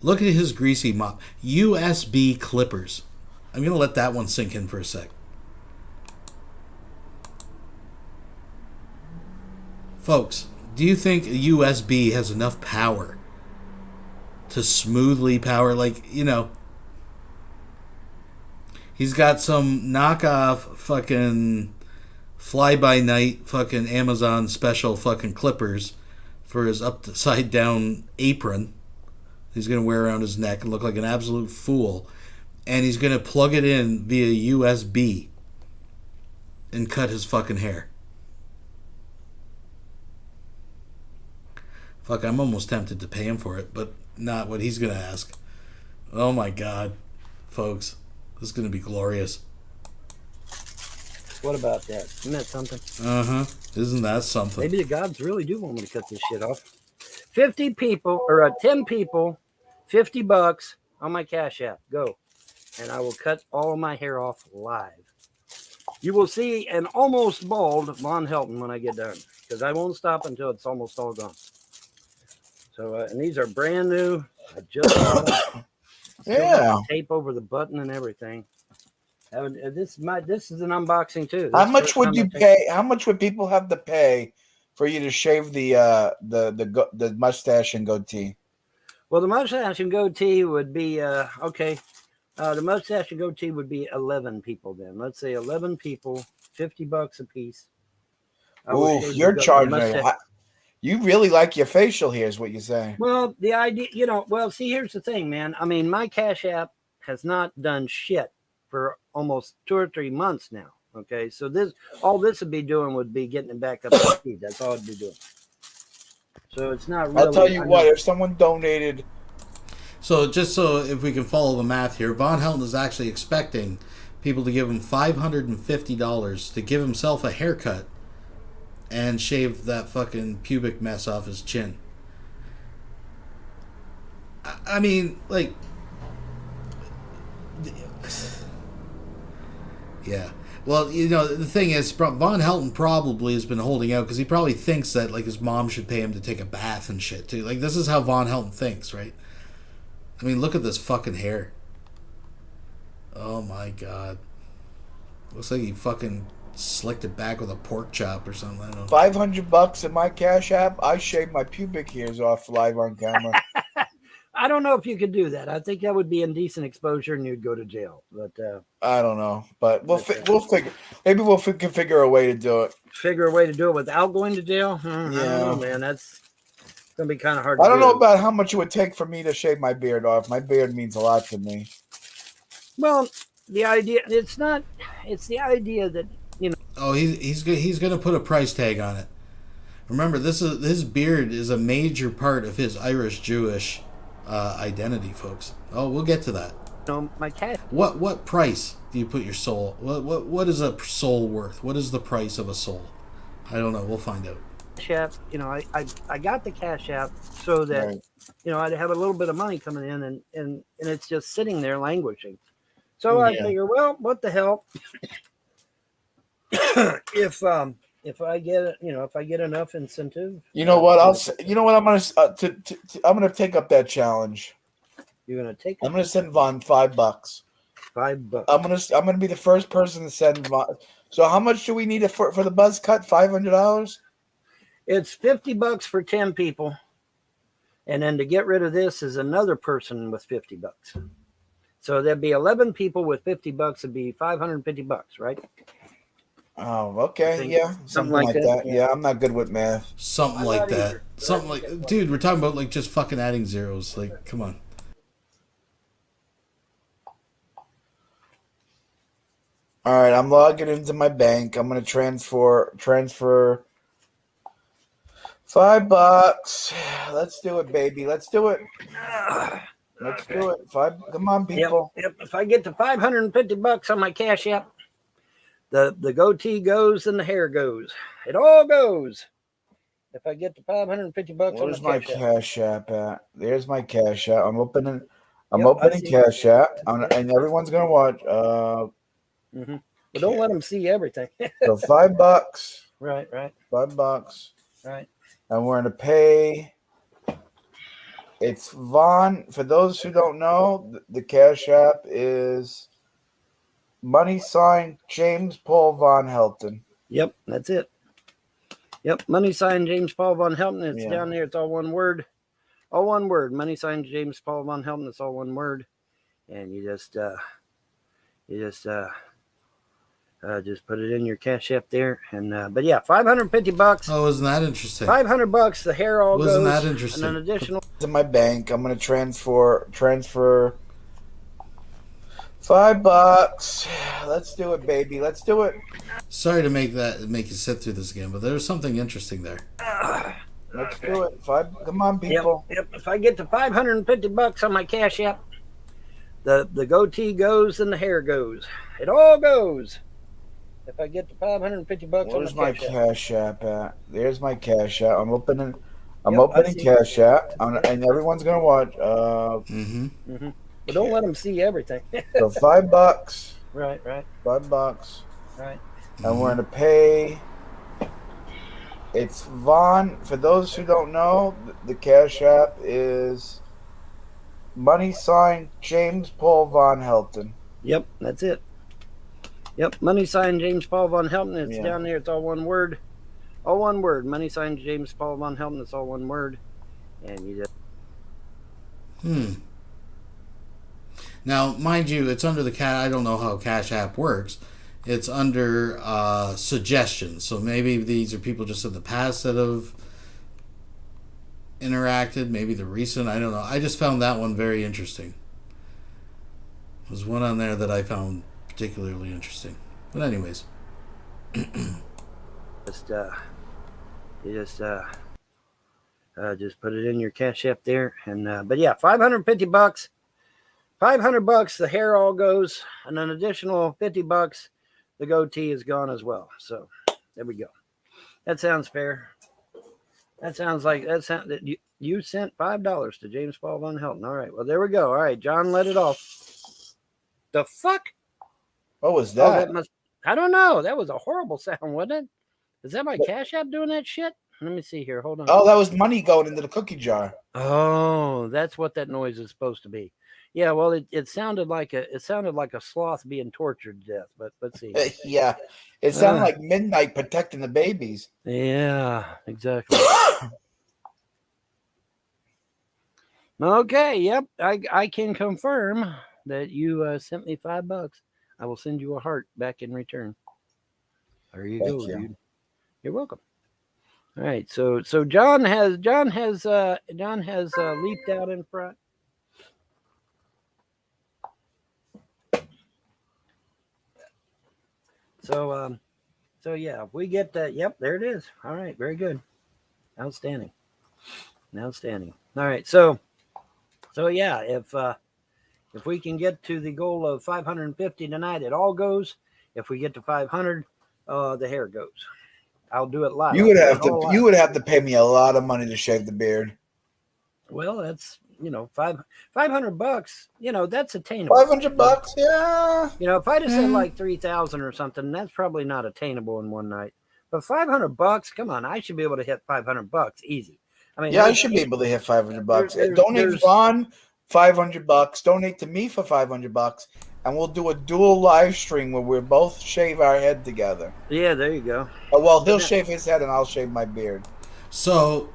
Look at his greasy mop. USB clippers. I'm going to let that one sink in for a sec. Folks, do you think a USB has enough power to smoothly power, like, you know, he's got some knockoff fucking fly-by-night fucking Amazon special fucking clippers for his upside-down apron he's going to wear around his neck and look like an absolute fool. And he's going to plug it in via USB and cut his fucking hair. Fuck, I'm almost tempted to pay him for it, but not what he's going to ask. Oh my God, folks. This is going to be glorious. What about that? Isn't that something? Uh-huh. Isn't that something? Maybe the gods really do want me to cut this shit off. 50 people, or 10 people, $50 on my Cash App. Go. And I will cut all of my hair off live. You will see an almost bald Vonhelton when I get done, because I won't stop until it's almost all gone. So, and these are brand new. I just Yeah. tape over the button and everything. This is an unboxing too. How much would you pay? How much would people have to pay for you to shave the mustache and goatee? Well, the mustache and goatee would be okay. The mustache and goatee would be 11 people then. Let's say 11 people, $50 a piece. Ooh, you're charging. You really like your facial hair, is what you say. Well, the idea, you know, well, see, here's the thing, man. I mean, my Cash App has not done shit for almost 2 or 3 months now. Okay, so all this would be doing would be getting it back up to speed. That's all it'd be doing. So it's not really. I'll tell you what, if someone donated. So just so if we can follow the math here, Vonhelton is actually expecting people to give him $550 to give himself a haircut and shave that fucking pubic mess off his chin. I mean, like, yeah. Well, you know, the thing is, Vonhelton probably has been holding out because he probably thinks that like his mom should pay him to take a bath and shit too. Like this is how Vonhelton thinks, right? I mean, look at this fucking hair. Oh my god, looks like he fucking slicked it back with a pork chop or something. I don't know. $500 in my Cash App. I shaved my pubic hairs off live on camera. I don't know if you could do that. I think that would be indecent exposure, and you'd go to jail. But I don't know, but we'll figure. Maybe can figure a way to do it. Figure a way to do it without going to jail. I don't know, man. That's gonna be kind of hard. I don't know about how much it would take for me to shave my beard off. My beard means a lot to me. Well, the idea it's not. It's the idea that Oh, he's gonna put a price tag on it. Remember, his beard is a major part of his Irish Jewish identity, folks. Oh, we'll get to that. My cat. What price do you put your soul? What is a soul worth? What is the price of a soul? I don't know. We'll find out. Cash App. I got the Cash App so that Right. I'd have a little bit of money coming in, and it's just sitting there languishing. So I figure, well, what the hell? if I get if I get enough incentive, You know what? I'm gonna take up that challenge. you're gonna take I'm gonna send Vaughn $5. $5. I'm gonna be the first person to send Vaughn. So how much do we need for the buzz cut? $500. It's $50 for 10 people, and then to get rid of this is another person with $50. So there'd be 11 people with $50. It'd be $550, right? Oh, okay, yeah, something like that. Yeah, I'm not good with math. Something like that. Something like, dude, we're talking about like just fucking adding zeros. Like, come on. All right, I'm logging into my bank. I'm gonna transfer $5. Let's do it, baby. Let's do it. Let's do it. Come on, people. Yep. If I get to $550 on my Cash App, the goatee goes and the hair goes. It all goes. If I get to $550 on Where's my Cash App. Cash App at? There's my Cash App. I'm opening I see Cash App, and everyone's gonna watch. But don't let them see everything. So $5. Right. $5. Right. And we're gonna pay. It's Vaughn. For those who don't know, the Cash App is $ James Paul Vonhelton. Yep, that's it. Yep, $ James Paul Vonhelton. It's down there. It's all one word. All one word. $ James Paul Vonhelton. It's all one word. And you just put it in your Cash App there. And but yeah, $550. Oh, isn't that interesting? $500. The hair all goes. Wasn't that interesting? And an additional. To my bank, I'm gonna transfer $5. Let's do it, baby. Let's do it. Sorry to make you sit through this again, but there was something interesting there. Let's do it. Come on, people. Yep. If I get to $550 on my Cash App, the goatee goes and the hair goes. It all goes. If I get to $550 Where's on my Cash App. Cash App at? There's my Cash App. I'm opening I see. Cash App, and everyone's gonna watch. But don't let them see everything. So $5. Right. $5. Right. And we're gonna pay. It's Vaughn. For those who don't know, the Cash App is $ James Paul Vonhelton. Yep, that's it. Yep, $ James Paul Vonhelton. It's down there. It's all one word. All one word. $ James Paul Vonhelton. It's all one word. And you just. Now, mind you, it's under the I don't know how Cash App works. It's under suggestions. So maybe these are people just in the past that have interacted. Maybe the recent. I don't know. I just found that one very interesting. There's one on there that I found particularly interesting. But anyways. Just put it in your Cash App there. And but yeah, $550. $500. The hair all goes, and an additional $50. The goatee is gone as well. So there we go. That sounds fair. That sounds like that you sent $5 to James Paul Vonhelton. All right. Well, there we go. All right, John, let it off. The fuck? What was that? I don't know. That was a horrible sound, wasn't it? Is that my Cash App doing that shit? Let me see here. Hold on. Oh, that was money going into the cookie jar. Oh, that's what that noise is supposed to be. Yeah, well, it sounded like a sloth being tortured to death. But let's see. Yeah, it sounded like midnight protecting the babies. Yeah, exactly. Okay, yep, I can confirm that you sent me $5. I will send you a heart back in return. There you go, dude. You're welcome. All right, so John has leaped out in front. So yeah, we get that. Yep, there it is. All right, very good, outstanding. All right, so yeah, if we can get to the goal of 550 tonight, it all goes. If we get to 500, the hair goes. I'll do it live. You would have to pay me a lot of money to shave the beard. Well, that's $500. That's attainable. $500, yeah. If I'd have said like 3,000 or something, that's probably not attainable in one night. But $500, come on, I should be able to hit $500 easy. I mean, yeah, I should be able to hit $500. Donate Vaughn $500. Donate to me for $500, and we'll do a dual live stream where we both shave our head together. Yeah, there you go. Well, he'll shave his head and I'll shave my beard. So,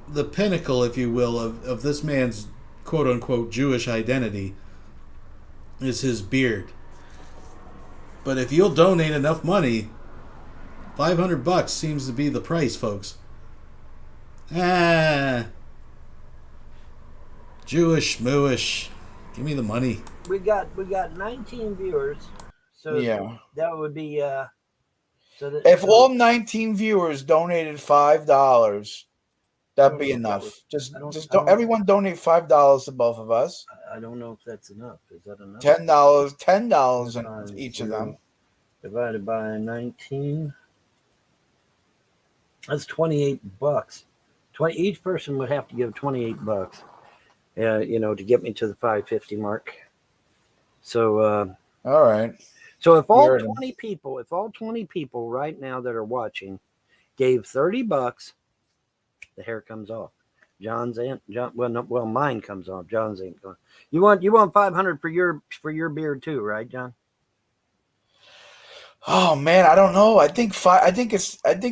the pinnacle, if you will, of this man's quote-unquote Jewish identity is his beard. But if you'll donate enough money, $500 seems to be the price, folks. Jewish, mooish. Give me the money. We got 19 viewers. So yeah, that would be if all 19 viewers donated $5, that'd be enough. Just don't everyone donate $5 to both of us. I don't know if that's enough. Is that enough? $10 in each of them. Divided by 19. That's $28. Each person would have to give $28. To get me to the 550 mark. So all right. So if all 20 people right now that are watching gave $30, the hair comes off. Mine comes off. John's ain't going. You want 500 for your beard too, right, John? Oh man, I don't know. I think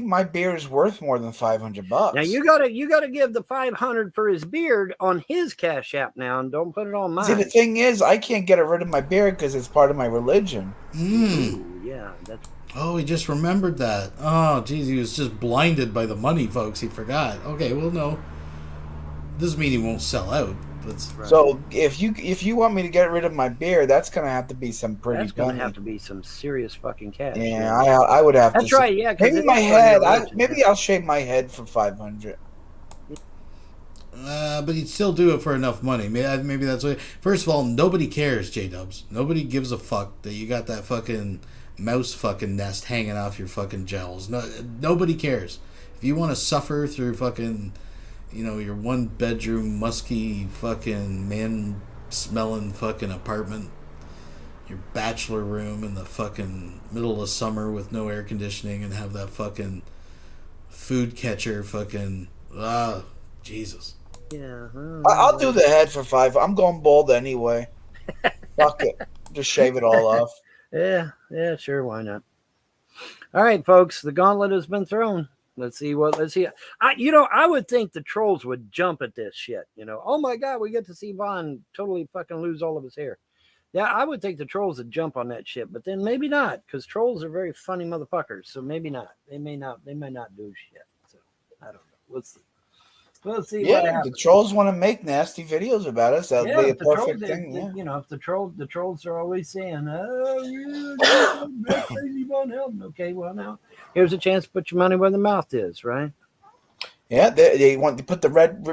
my beard is worth more than $500. Now you gotta give the 500 for his beard on his Cash App now, and don't put it on mine. See, the thing is, I can't get rid of my beard because it's part of my religion. Ooh, yeah, that's. Oh, he just remembered that. Oh, geez, he was just blinded by the money, folks. He forgot. Okay, well, no, doesn't mean he won't sell out. Right. So if you want me to get rid of my beard, that's gonna have to be some pretty. That's gonna have to be some serious fucking cash. Yeah, I would have to. That's right. Yeah, maybe my head. Maybe I'll shave my head for $500. But you'd still do it for enough money. Maybe that's what. First of all, nobody cares, J-Dubs. Nobody gives a fuck that you got that fucking mouse fucking nest hanging off your fucking jowls. No, nobody cares. If you want to suffer through fucking. Your one bedroom musky fucking man smelling fucking apartment, your bachelor room in the fucking middle of summer with no air conditioning, and have that fucking food catcher fucking Jesus. Yeah. I'll do the head for $5. I'm going bald anyway. Fuck it. Just shave it all off. Yeah, sure, why not? All right, folks, the gauntlet has been thrown. Let's see. I would think the trolls would jump at this shit. Oh my God, we get to see Vaughn totally fucking lose all of his hair. Yeah, I would think the trolls would jump on that shit, but then maybe not, because trolls are very funny motherfuckers. So maybe not. They may not do shit. So I don't know. We'll see. Yeah, what happens. The trolls want to make nasty videos about us. That'd be a perfect thing. If the trolls are always saying, "Oh, that's crazy Vonhelton." Okay, well now here's a chance to put your money where the mouth is, right? Yeah, they want to put the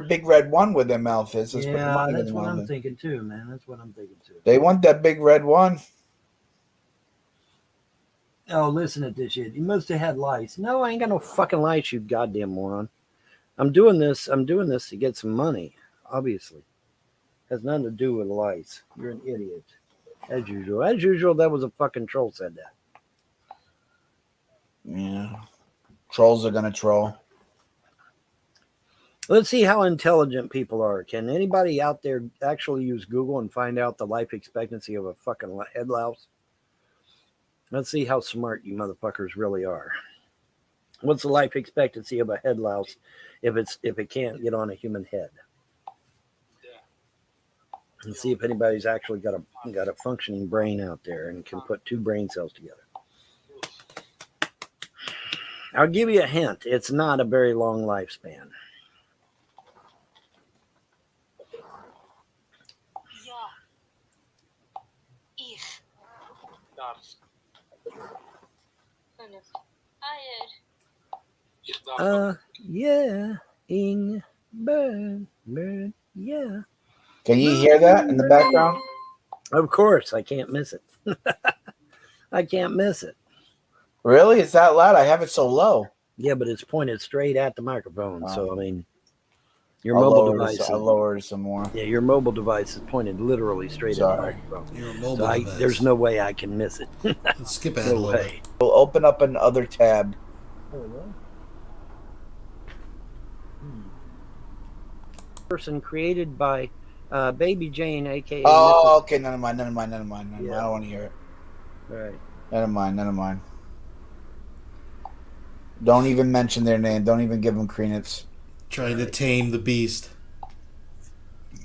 big red one where their mouth is. Yeah, that's what I'm thinking too, man. That's what I'm thinking too. They want that big red one. Oh, listen to this shit. You must have had lice. No, I ain't got no fucking lice, you goddamn moron. I'm doing this to get some money, obviously. Has nothing to do with lice. You're an idiot. As usual. As usual, that was a fucking troll said that. Yeah. Trolls are going to troll. Let's see how intelligent people are. Can anybody out there actually use Google and find out the life expectancy of a fucking head louse? Let's see how smart you motherfuckers really are. What's the life expectancy of a head louse if it can't get on a human head? And see if anybody's actually got a functioning brain out there and can put two brain cells together. I'll give you a hint. It's not a very long lifespan. Yeah, bird, yeah. Can you hear that in the background? Of course, I can't miss it. I can't miss it. Really? It's that loud? I have it so low. Yeah, but it's pointed straight at the microphone. Wow. So, I mean, your mobile device. I'll lower it some more. Yeah, your mobile device is pointed literally straight at the microphone. Your mobile device. There's no way I can miss it. Let's skip ahead a little bit. We'll open up another tab. Person created by Baby Jane, aka. Oh, okay. Never mind. Yeah. I don't want to hear it. Right. Never mind. Don't even mention their name. Don't even give them credence. Trying to tame the beast.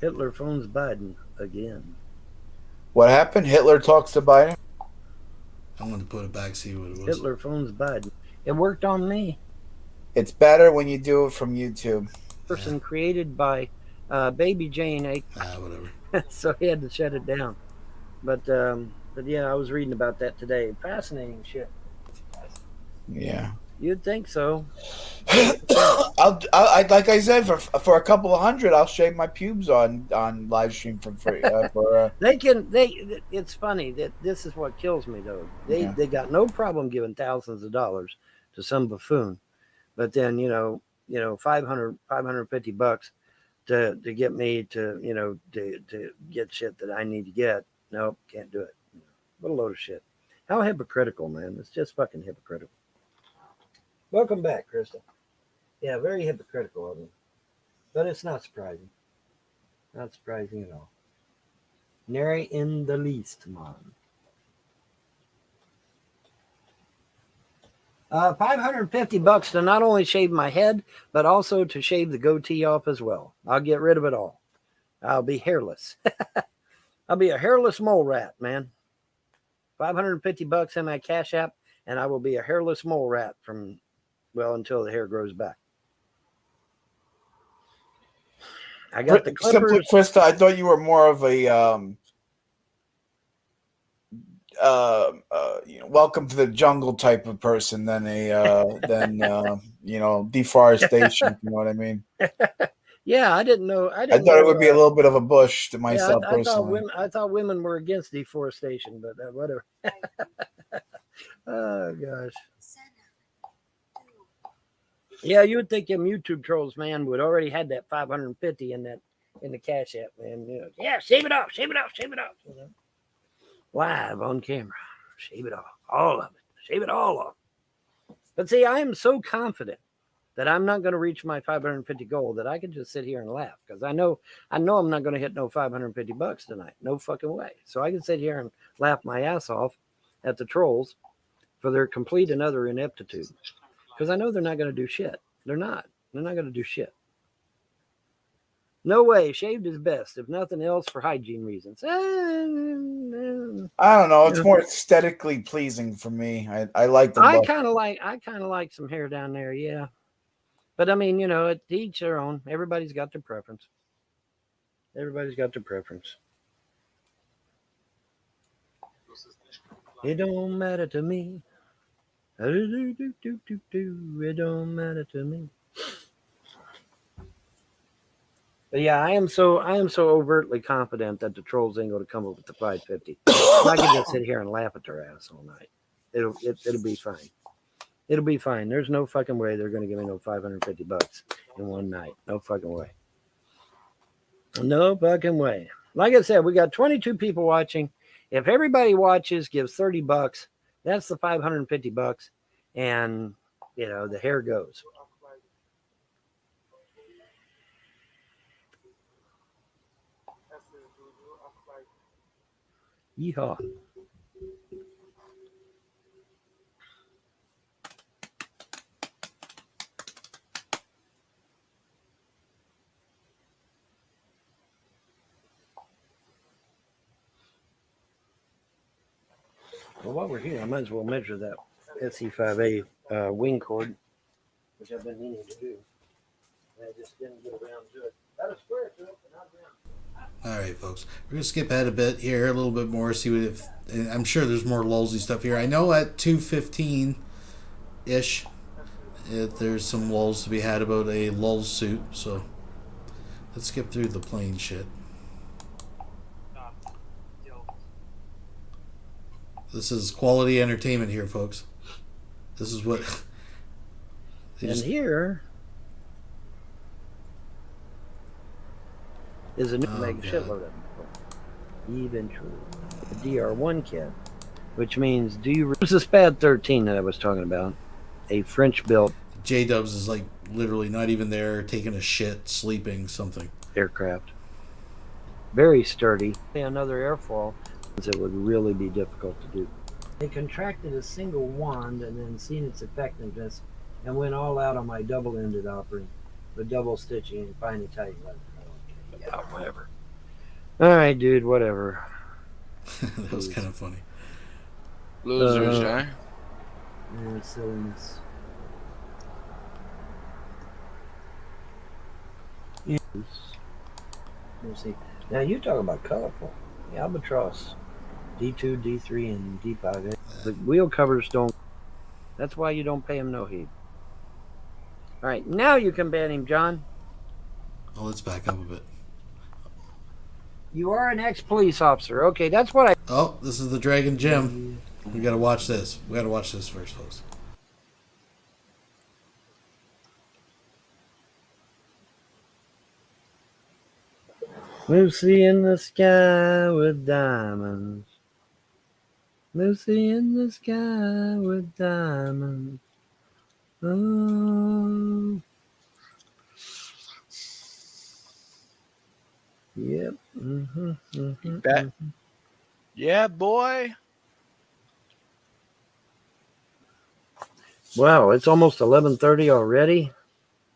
Hitler phones Biden again. What happened? Hitler talks to Biden? I'm going to put it back, see what it was. Hitler phones Biden. It worked on me. It's better when you do it from YouTube. Person created by Baby Jane. Whatever. So he had to shut it down. But yeah, I was reading about that today. Fascinating shit. Yeah. You'd think so. I like I said, for a couple of $100, I'll shave my pubes on live stream for free. It's funny that this is what kills me though. They got no problem giving thousands of dollars to some buffoon, but then $500, $550 to get me to get shit that I need to get. Nope, can't do it. What a load of shit. How hypocritical, man. It's just fucking hypocritical. Welcome back, Krista. Yeah, very hypocritical of me. But it's not surprising. Not surprising at all. Nary in the least, man. $550 to not only shave my head, but also to shave the goatee off as well. I'll get rid of it all. I'll be hairless. I'll be a hairless mole rat, man. $550 in my Cash App, and I will be a hairless mole rat until the hair grows back. I got the clippers. Simply, Krista, I thought you were more of a welcome to the jungle type of person than deforestation. You know what I mean? Yeah, I didn't know. I thought it would be a little bit of a bush to myself personally. I thought women were against deforestation, but whatever. Oh gosh. Yeah, you would think them YouTube trolls, man, would already had that 550 in the Cash App, man. Yeah, shave it off. Live on camera, shave it off, all of it, shave it all off. But see, I am so confident that I'm not going to reach my 550 goal that I can just sit here and laugh because I know I'm not going to hit no $550 tonight, no fucking way. So I can sit here and laugh my ass off at the trolls for their complete and utter ineptitude. Because I know they're not going to do shit. They're not going to do shit. No way. Shaved is best, if nothing else, for hygiene reasons. I don't know. It's more aesthetically pleasing for me. I like the. I kind of like some hair down there. Yeah, but I mean, to each their own. Everybody's got their preference. It don't matter to me. It don't matter to me. But yeah, I am so overtly confident that the trolls ain't going to come up with the 550. I can just sit here and laugh at their ass all night. It'll be fine. It'll be fine. There's no fucking way they're going to give me no $550 in one night. No fucking way. No fucking way. Like I said, we got 22 people watching. If everybody watches, gives $30, that's the $550, and the hair goes. Yeehaw. Well, while we're here, I might as well measure that SE5A wing cord, which I've been meaning to do. I just didn't get around to it. Got a square to it, but not round. All right, folks. We're going to skip ahead a bit here, a little bit more, see what if... I'm sure there's more lulzy stuff here. I know at 2:15-ish, there's some lulls to be had about a lull suit, so let's skip through the plain shit. This is quality entertainment here, folks. This is what... And here is a new make shitload of them. Even true. The DR1 kit, which means this is SPAD 13 that I was talking about, a French built J-Dubs is like literally not even there, taking a shit, sleeping, something. Aircraft. Very sturdy. Another airfoil, it would really be difficult to do. They contracted a single wand and then seen its effectiveness and went all out on my double-ended offering with double stitching and finally tightened leather. Yeah, whatever. All right, dude, whatever. That was kind of funny. Losers, eh? Yeah, silliness. Yes. Let's see. Now you talk about colorful. The Albatross D2, D3, and D5. The wheel covers don't. That's why you don't pay him no heed. All right, now you can ban him, John. Oh, let's back up a bit. You are an ex-police officer. Okay, that's what I... Oh, this is the Dragon Gym. We gotta watch this. We gotta watch this first, folks. Lucy in the sky with diamonds. Lucy in the sky with diamonds. Oh. Yep. You bet. Yeah, boy. Wow, it's almost 11:30 already.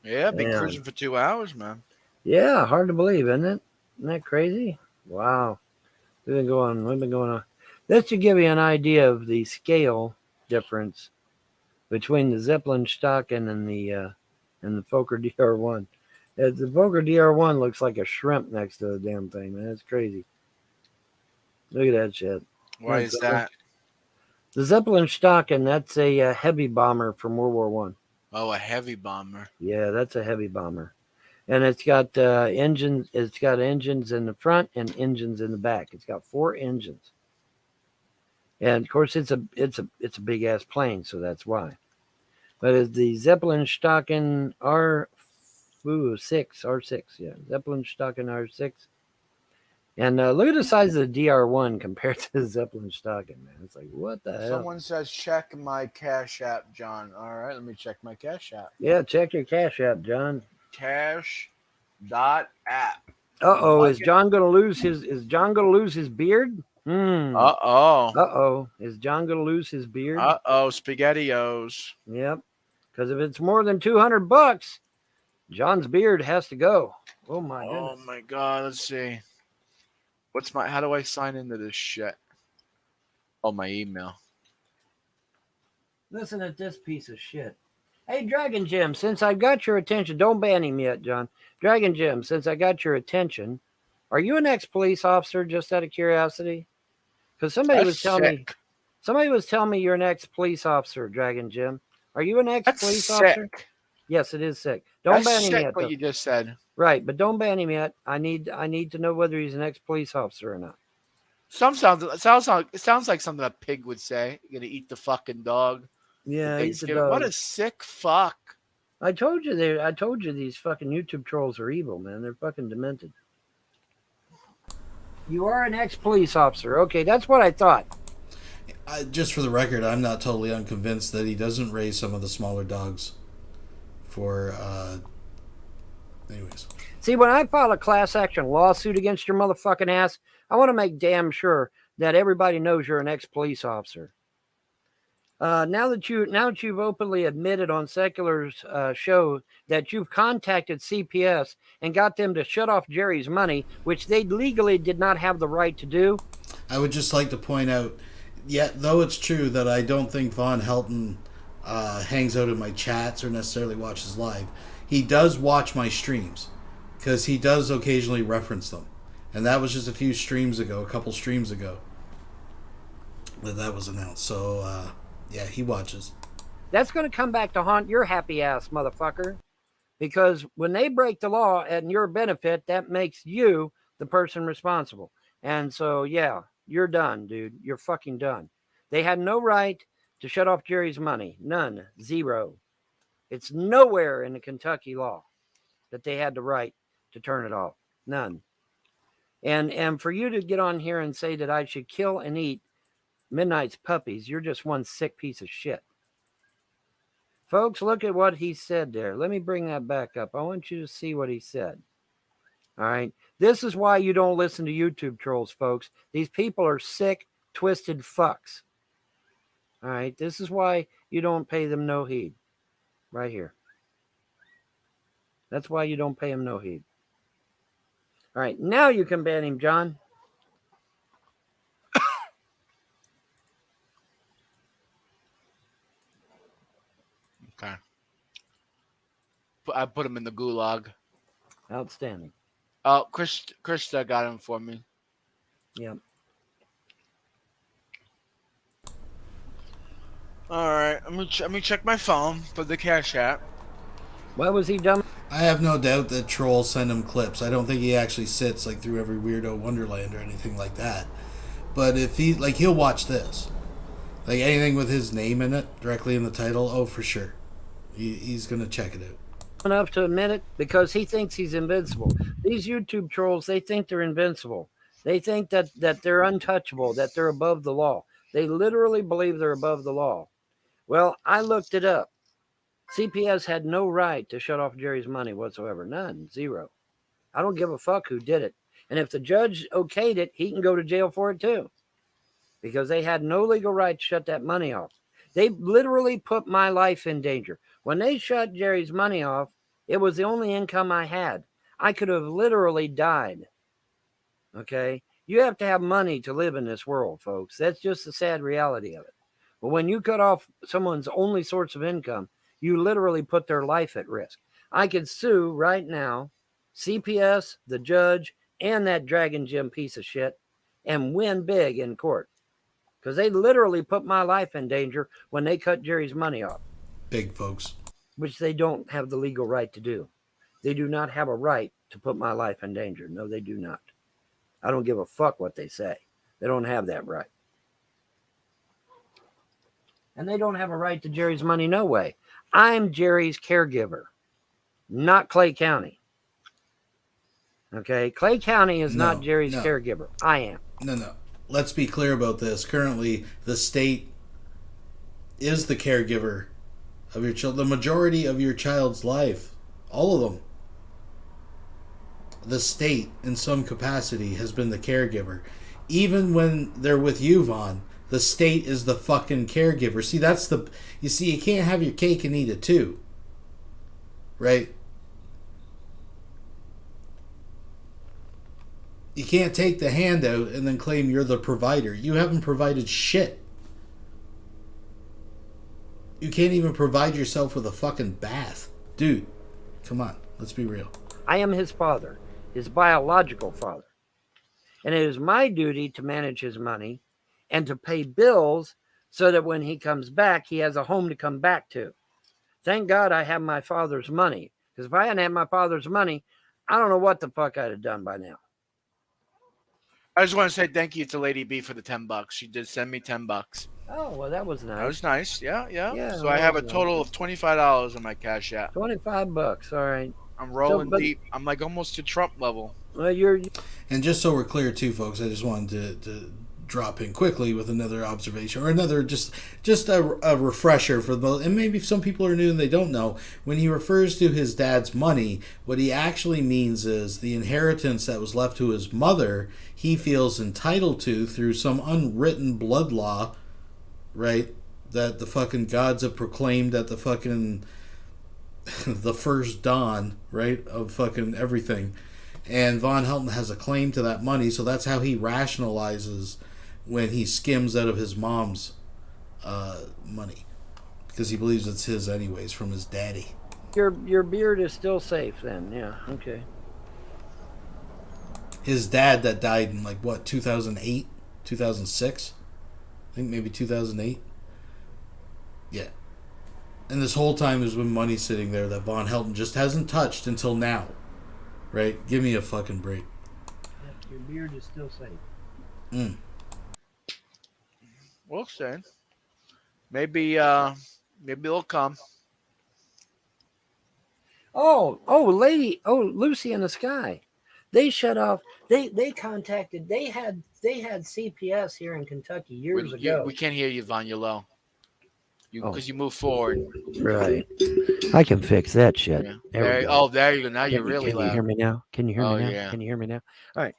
Yeah, been Damn. cruising for 2 hours, man. Yeah, hard to believe, isn't it? Isn't that crazy? Wow. We've been going on. That should give you an idea of the scale difference between the Zeppelin Stocking and the Fokker DR1. The Fokker DR1 looks like a shrimp next to the damn thing, man. It's crazy. Look at that shit. Why is that? The Zeppelin Stocking, that's a heavy bomber from World War One. Oh, a heavy bomber. Yeah, that's a heavy bomber. And it's got engines. It's got engines in the front and engines in the back. It's got 4 engines. And of course, it's a big ass plane, so that's why. But it's the Zeppelin Stocking R6, yeah, Zeppelin Stocking R6. And look at the size of the DR1 compared to the Zeppelin Stocking, man. It's like, what the hell? Someone says check my Cash App, John. All right, let me check my Cash App. Yeah, check your Cash App, John. Cash.app. Uh-oh, is John gonna lose his beard? Uh-oh. Is John gonna lose his beard? Uh-oh, SpaghettiOs. Yep. Because if it's more than $200, John's beard has to go. Oh my goodness. Oh my god, let's see. How do I sign into this shit? Oh, my email. Listen at this piece of shit. Hey, Dragon Jim, since I've got your attention, don't ban him yet, John. Dragon Jim, since I got your attention, are you an ex-police officer, just out of curiosity? Because somebody was telling me you're an ex-police officer, Dragon Jim. Are you an ex-police officer? Sick. Yes, it is sick. Don't ban him yet. What you just said. Right, but don't ban him yet. I need to know whether he's an ex-police officer or not. It sounds like something a pig would say. You're gonna eat the fucking dog. Yeah, he's a dog. What a sick fuck. I told you these fucking YouTube trolls are evil, man. They're fucking demented. You are an ex-police officer. Okay, that's what I thought. Just for the record, I'm not totally unconvinced that he doesn't raise some of the smaller dogs for, anyways. See, when I file a class action lawsuit against your motherfucking ass, I want to make damn sure that everybody knows you're an ex-police officer. Now that you've openly admitted on Secular's show that you've contacted CPS and got them to shut off Jerry's money, which they legally did not have the right to do. I would just like to point out, though it's true that I don't think Vonhelton hangs out in my chats or necessarily watches live, he does watch my streams because he does occasionally reference them. And that was just a couple streams ago that was announced. So, yeah, he watches. That's going to come back to haunt your happy ass, motherfucker. Because when they break the law at your benefit, that makes you the person responsible. And so, yeah, you're done, dude. You're fucking done. They had no right to shut off Jerry's money. None. Zero. It's nowhere in the Kentucky law that they had the right to turn it off. None. And for you to get on here and say that I should kill and eat Midnight's puppies, you're just one sick piece of shit. Folks, look at what he said there. Let me bring that back up. I want you to see what he said. All right. This is why you don't listen to YouTube trolls, folks. These people are sick, twisted fucks. All right. This is why you don't pay them no heed. Right here. That's why you don't pay him no heed. All right. Now you can ban him, John. Okay. I put him in the gulag. Outstanding. Oh, Krista got him for me. Yep. All right. Let me check my phone for the Cash App. What was he done? I have no doubt that trolls send him clips. I don't think he actually sits like through every weirdo Wonderland or anything like that. But if he'll watch this. Like anything with his name in it, directly in the title, oh, for sure. He's going to check it out. Enough to admit it because he thinks he's invincible. These YouTube trolls, they think they're invincible. They think that they're untouchable, that they're above the law. They literally believe they're above the law. Well, I looked it up. CPS had no right to shut off Jerry's money whatsoever. None. Zero. I don't give a fuck who did it. And if the judge okayed it, he can go to jail for it too. Because they had no legal right to shut that money off. They literally put my life in danger. When they shut Jerry's money off, it was the only income I had. I could have literally died. Okay? You have to have money to live in this world, folks. That's just the sad reality of it. But when you cut off someone's only source of income, you literally put their life at risk. I could sue right now CPS, the judge, and that Dragon Gym piece of shit and win big in court. Because they literally put my life in danger when they cut Jerry's money off. Big folks. Which they don't have the legal right to do. They do not have a right to put my life in danger. No, they do not. I don't give a fuck what they say. They don't have that right. And they don't have a right to Jerry's money, no way. I'm Jerry's caregiver, not Clay County. Okay? Clay County is not Jerry's caregiver. I am. No. Let's be clear about this. Currently, the state is the caregiver of your child. The majority of your child's life, all of them, the state, in some capacity, has been the caregiver. Even when they're with you, Vaughn, the state is the fucking caregiver. See, you can't have your cake and eat it too. Right? You can't take the handout and then claim you're the provider. You haven't provided shit. You can't even provide yourself with a fucking bath. Dude, come on. Let's be real. I am his father, his biological father. And it is my duty to manage his money and to pay bills so that when he comes back, he has a home to come back to. Thank God I have my father's money. Because if I hadn't had my father's money, I don't know what the fuck I'd have done by now. I just want to say thank you to Lady B for the $10. She did send me $10. Oh, well, that was nice. That was nice. Yeah. Yeah, So I have a total of $25 in my Cash App. $25. All right. I'm rolling deep. I'm like almost to Trump level. Well, And just so we're clear too, folks, I just wanted to drop in quickly with another observation or another just a refresher for the, and maybe some people are new and they don't know, when he refers to his dad's money, what he actually means is the inheritance that was left to his mother he feels entitled to through some unwritten blood law, right, that the fucking gods have proclaimed at the fucking the first dawn, right, of fucking everything. And Vonhelton has a claim to that money, so that's how he rationalizes when he skims out of his mom's money, because he believes it's his anyways from his daddy. Your beard is still safe then, yeah, okay. His dad that died in like what, 2008, 2006, I think maybe 2008. Yeah. And this whole time there's been money sitting there that Vonhelton just hasn't touched until now. Right? Give me a fucking break. Your beard is still safe. We'll see. Maybe it'll come. Lucy in the Sky. They shut off. They contacted. They had CPS here in Kentucky years ago. We can't hear you, Von. You're low. Because you move forward. Right. I can fix that shit. Yeah. There you go. Now you're really loud. Can you hear me now? Can you hear me now? Yeah. Can you hear me now? All right.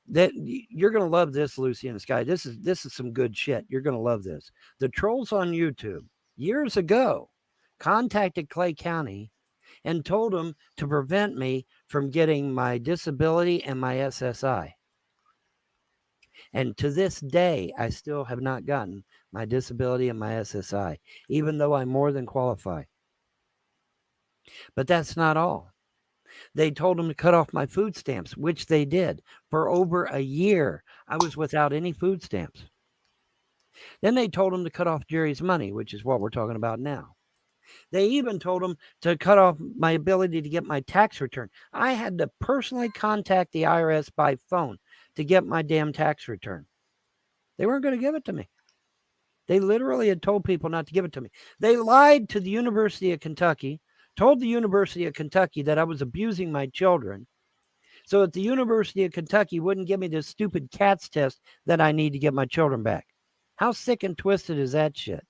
That you're gonna love this, Lucy in the Sky. This is some good shit. You're gonna love this. The trolls on YouTube years ago contacted Clay County and told them to prevent me from getting my disability and my SSI. And to this day, I still have not gotten my disability and my SSI, even though I'm more than qualified. But that's not all. They told them to cut off my food stamps, which they did. For over a year, I was without any food stamps. Then they told them to cut off Jerry's money, which is what we're talking about now. They even told them to cut off my ability to get my tax return. I had to personally contact the IRS by phone to get my damn tax return. They weren't going to give it to me. They literally had told people not to give it to me. They lied to the University of Kentucky, told the University of Kentucky that I was abusing my children, so that the University of Kentucky wouldn't give me this stupid CATS test that I need to get my children back. How sick and twisted is that shit?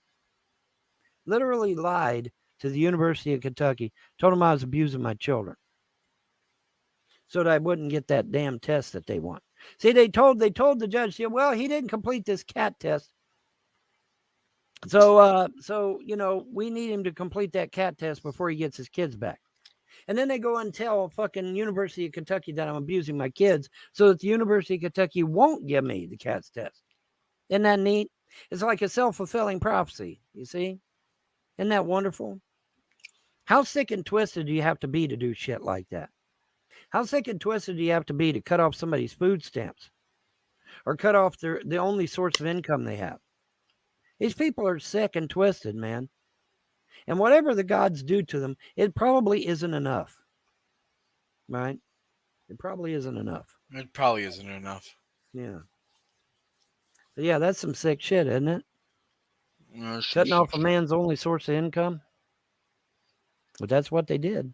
Literally lied to the University of Kentucky, told them I was abusing my children, so that I wouldn't get that damn test that they want. See, they told the judge, well, he didn't complete this CAT test. So we need him to complete that CAT test before he gets his kids back. And then they go and tell fucking University of Kentucky that I'm abusing my kids, so that the University of Kentucky won't give me the CAT test. Isn't that neat? It's like a self-fulfilling prophecy, you see? Isn't that wonderful? How sick and twisted do you have to be to do shit like that? How sick and twisted do you have to be to cut off somebody's food stamps or cut off the only source of income they have? These people are sick and twisted, man. And whatever the gods do to them, it probably isn't enough. Right? It probably isn't enough. It probably isn't enough. Yeah. But yeah, that's some sick shit, isn't it? Cutting off a man's only source of income. But that's what they did.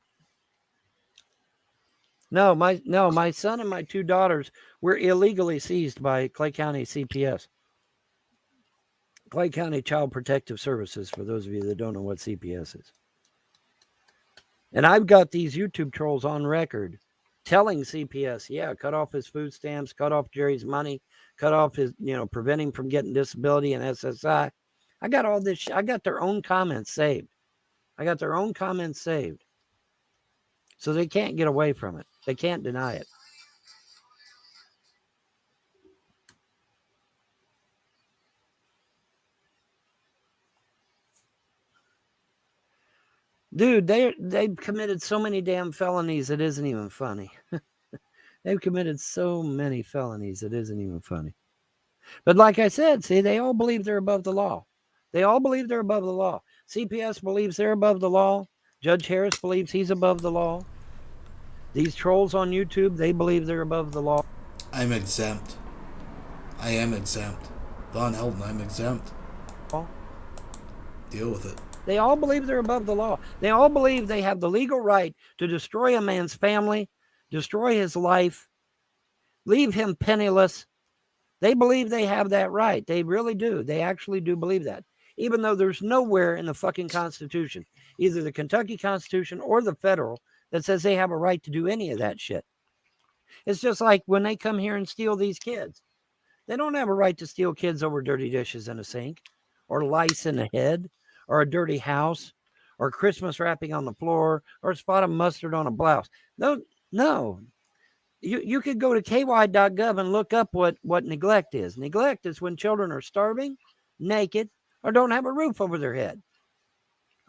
No, my son and my two daughters were illegally seized by Clay County CPS. Clay County Child Protective Services, for those of you that don't know what CPS is. And I've got these YouTube trolls on record telling CPS, cut off his food stamps, cut off Jerry's money, cut off his, prevent him from getting disability and SSI. I got all this. I got their own comments saved. So they can't get away from it. They can't deny it. Dude, they've committed so many damn felonies, it isn't even funny. They've committed so many felonies, it isn't even funny. But like I said, see, they all believe they're above the law. CPS believes they're above the law. Judge Harris believes he's above the law. These trolls on YouTube, they believe they're above the law. I'm exempt. I am exempt. Vonhelton, I'm exempt. Deal with it. They all believe they're above the law. They all believe they have the legal right to destroy a man's family, destroy his life, leave him penniless. They believe they have that right. They really do. They actually do believe that. Even though there's nowhere in the fucking Constitution, either the Kentucky Constitution or the federal, that says they have a right to do any of that shit. It's just like when they come here and steal these kids. They don't have a right to steal kids over dirty dishes in a sink, or lice in the head, or a dirty house, or Christmas wrapping on the floor, or a spot of mustard on a blouse. No. You could go to ky.gov and look up what neglect is. Neglect is when children are starving, naked, or don't have a roof over their head.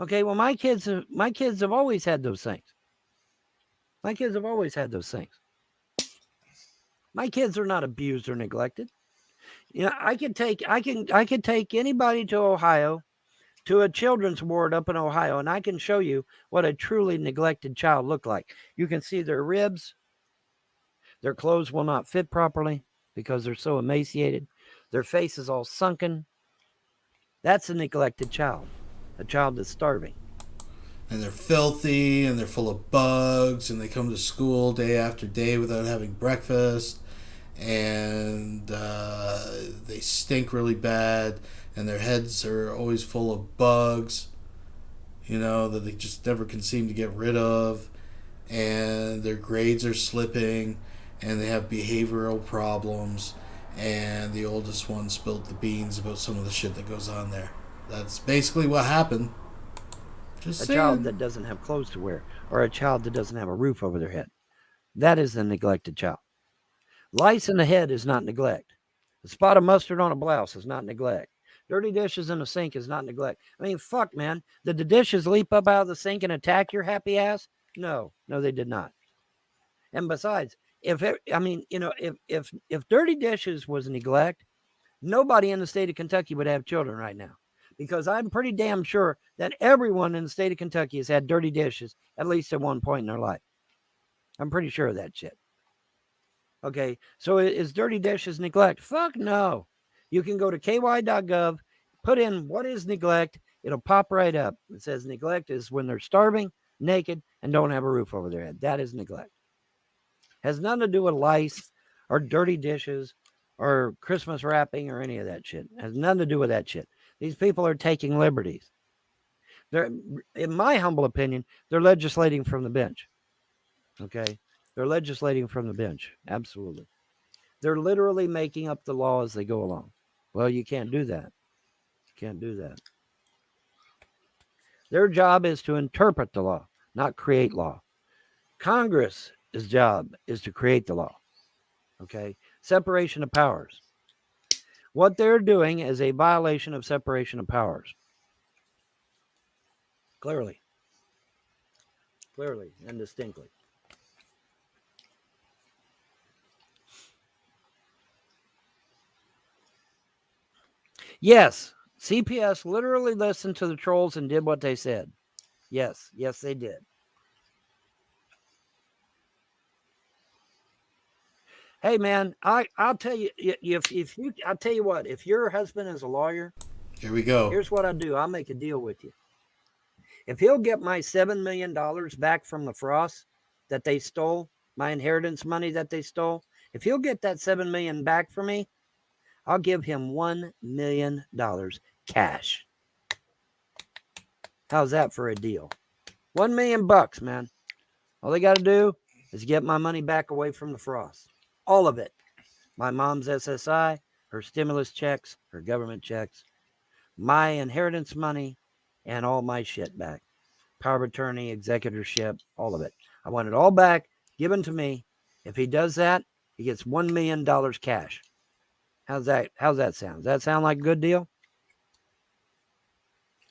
Okay, well, my kids have always had those things. My kids have always had those things. My kids are not abused or neglected. You know, I could take anybody to Ohio, to a children's ward up in Ohio, and I can show you what a truly neglected child looked like. You can see their ribs. Their clothes will not fit properly because they're so emaciated. Their face is all sunken. That's a neglected child, a child that's starving. And they're filthy, and they're full of bugs, and they come to school day after day without having breakfast, and they stink really bad, and their heads are always full of bugs, you know, that they just never can seem to get rid of, and their grades are slipping, and they have behavioral problems, and the oldest one spilled the beans about some of the shit that goes on there. That's basically what happened. Just saying. Child that doesn't have clothes to wear, or a child that doesn't have a roof over their head. That is a neglected child. Lice in the head is not neglect. A spot of mustard on a blouse is not neglect. Dirty dishes in a sink is not neglect. I mean, fuck, man. Did the dishes leap up out of the sink and attack your happy ass? No, they did not. And besides, if dirty dishes was neglect, nobody in the state of Kentucky would have children right now. Because I'm pretty damn sure that everyone in the state of Kentucky has had dirty dishes at least at one point in their life. I'm pretty sure of that shit. Okay, so is dirty dishes neglect? Fuck no. You can go to ky.gov, put in what is neglect. It'll pop right up. It says neglect is when they're starving, naked, and don't have a roof over their head. That is neglect. Has nothing to do with lice or dirty dishes or Christmas wrapping or any of that shit. Has nothing to do with that shit. These people are taking liberties. They're, in my humble opinion, they're legislating from the bench. Okay? They're legislating from the bench. Absolutely. They're literally making up the law as they go along. Well, you can't do that. You can't do that. Their job is to interpret the law, not create law. Congress's job is to create the law. Okay? Separation of powers. What they're doing is a violation of separation of powers. Clearly and distinctly. Yes, CPS literally listened to the trolls and did what they said. Yes, they did. Hey man, I'll tell you I'll tell you what, if your husband is a lawyer, Here we go. Here's what I'll do. I'll make a deal with you. If he'll get my $7 million back from the Frosts that they stole, my inheritance money that they stole, if he'll get that $7 million back for me, I'll give him $1 million cash. How's that for a deal? $1 million, man. All they got to do is get my money back away from the Frosts. All of it. My mom's SSI, her stimulus checks, her government checks, my inheritance money, and all my shit back. Power of attorney, executorship, all of it. I want it all back, given to me. If he does that, he gets $1 million cash. How's that sound? Does that sound like a good deal?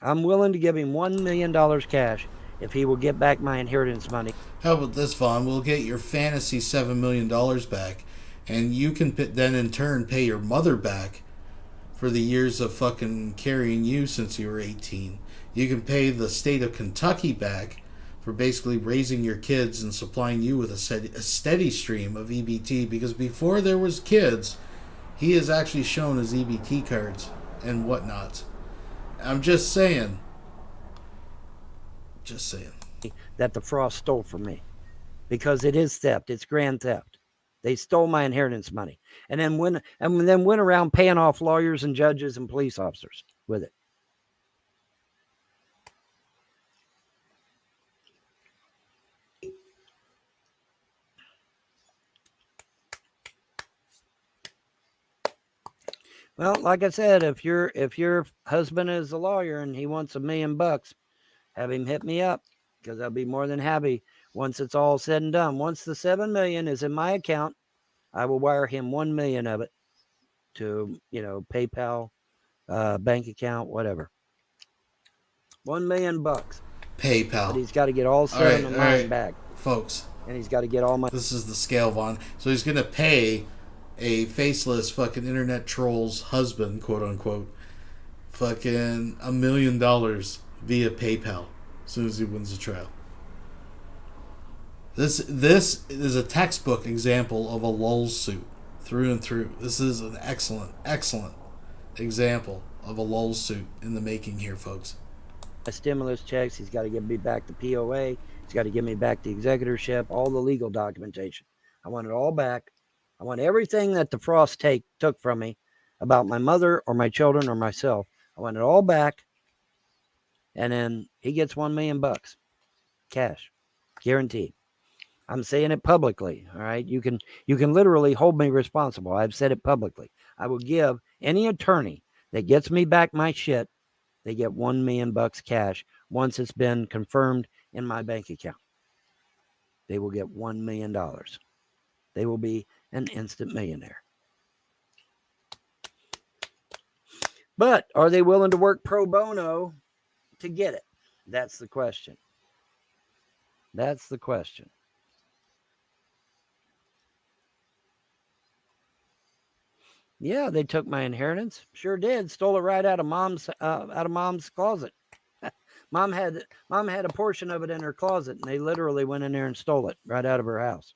I'm willing to give him $1 million cash if he will get back my inheritance money. How about this, Vaughn? We'll get your fantasy $7 million back, and you can then in turn pay your mother back for the years of fucking carrying you since you were 18. You can pay the state of Kentucky back for basically raising your kids and supplying you with a steady stream of EBT, because before there was kids, he has actually shown his EBT cards and whatnot. I'm just saying. That the Frost stole from me. Because it is theft. It's grand theft. They stole my inheritance money, and then went around paying off lawyers and judges and police officers with it. Well, like I said, if your husband is a lawyer and he wants $1 million, have him hit me up, because I'll be more than happy once it's all said and done. Once the $7 million is in my account, I will wire him $1 million of it to, PayPal, bank account, whatever. $1 million. PayPal. But he's got to get all 7 of mine back, folks. and he's got to get all my. This is the scale, Vaughn. So he's gonna pay a faceless fucking internet troll's husband, quote unquote, fucking $1 million via PayPal as soon as he wins the trial. This is a textbook example of a lulz suit through and through. This is an excellent example of a lulz suit in the making here, folks. Stimulus checks. He's got to give me back the POA. He's got to give me back the executorship, all the legal documentation. I want it all back. I want everything that the Frost took from me about my mother or my children or myself. I want it all back. And then he gets $1 million cash, guaranteed. I'm saying it publicly. All right. You can literally hold me responsible. I've said it publicly. I will give any attorney that gets me back my shit, they get $1 million cash once it's been confirmed in my bank account. They will get $1 million. They will be an instant millionaire. But are they willing to work pro bono to get it? That's the question. That's the question. Yeah, they took my inheritance. Sure did. Stole it right out of mom's closet. Mom had a portion of it in her closet, and they literally went in there and stole it right out of her house.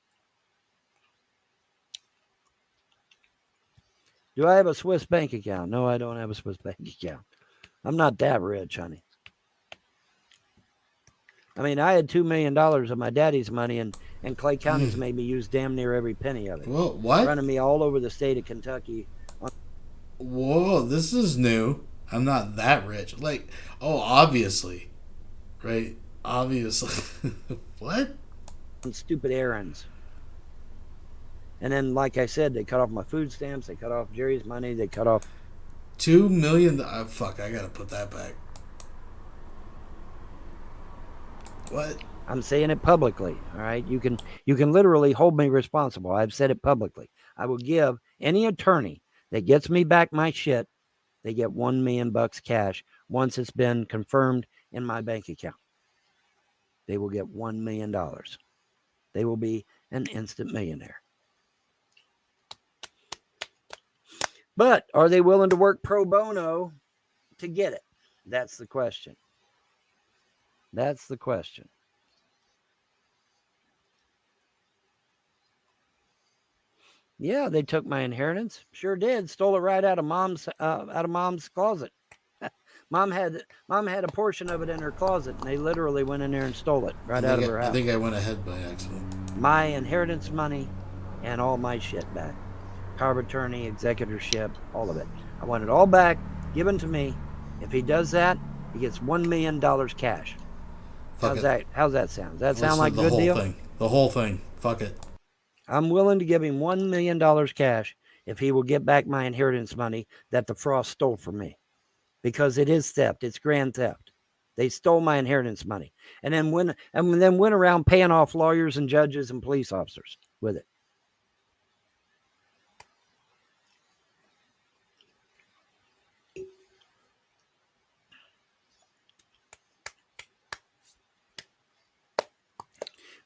Do I have a Swiss bank account? No, I don't have a Swiss bank account. I'm not that rich, honey. I mean, I had $2 million of my daddy's money, and Clay County's made me use damn near every penny of it. Whoa, what? Running me all over the state of Kentucky. Whoa, this is new. I'm not that rich. Like, oh, obviously. Right? Obviously. What? On stupid errands. And then, like I said, they cut off my food stamps. They cut off Jerry's money. They cut off $2 million. Fuck, I gotta put that back. What? I'm saying it publicly. All right. You can literally hold me responsible. I've said it publicly. I will give any attorney that gets me back my shit, they get $1 million cash once it's been confirmed in my bank account. They will get $1 million. They will be an instant millionaire. But are they willing to work pro bono to get it? That's the question. That's the question. Yeah, they took my inheritance. Sure did. Stole it right out of mom's closet. Mom had a portion of it in her closet, and they literally went in there and stole it right out of her house. I think I went ahead by accident. My inheritance money and all my shit back. Power of attorney, executorship, all of it. I want it all back, given to me. If he does that, he gets $1 million cash. How's that sound? Does that sound like a good deal? The whole thing. Fuck it. I'm willing to give him $1 million cash if he will get back my inheritance money that the Frost stole from me. Because it is theft. It's grand theft. They stole my inheritance money. And then went around paying off lawyers and judges and police officers with it.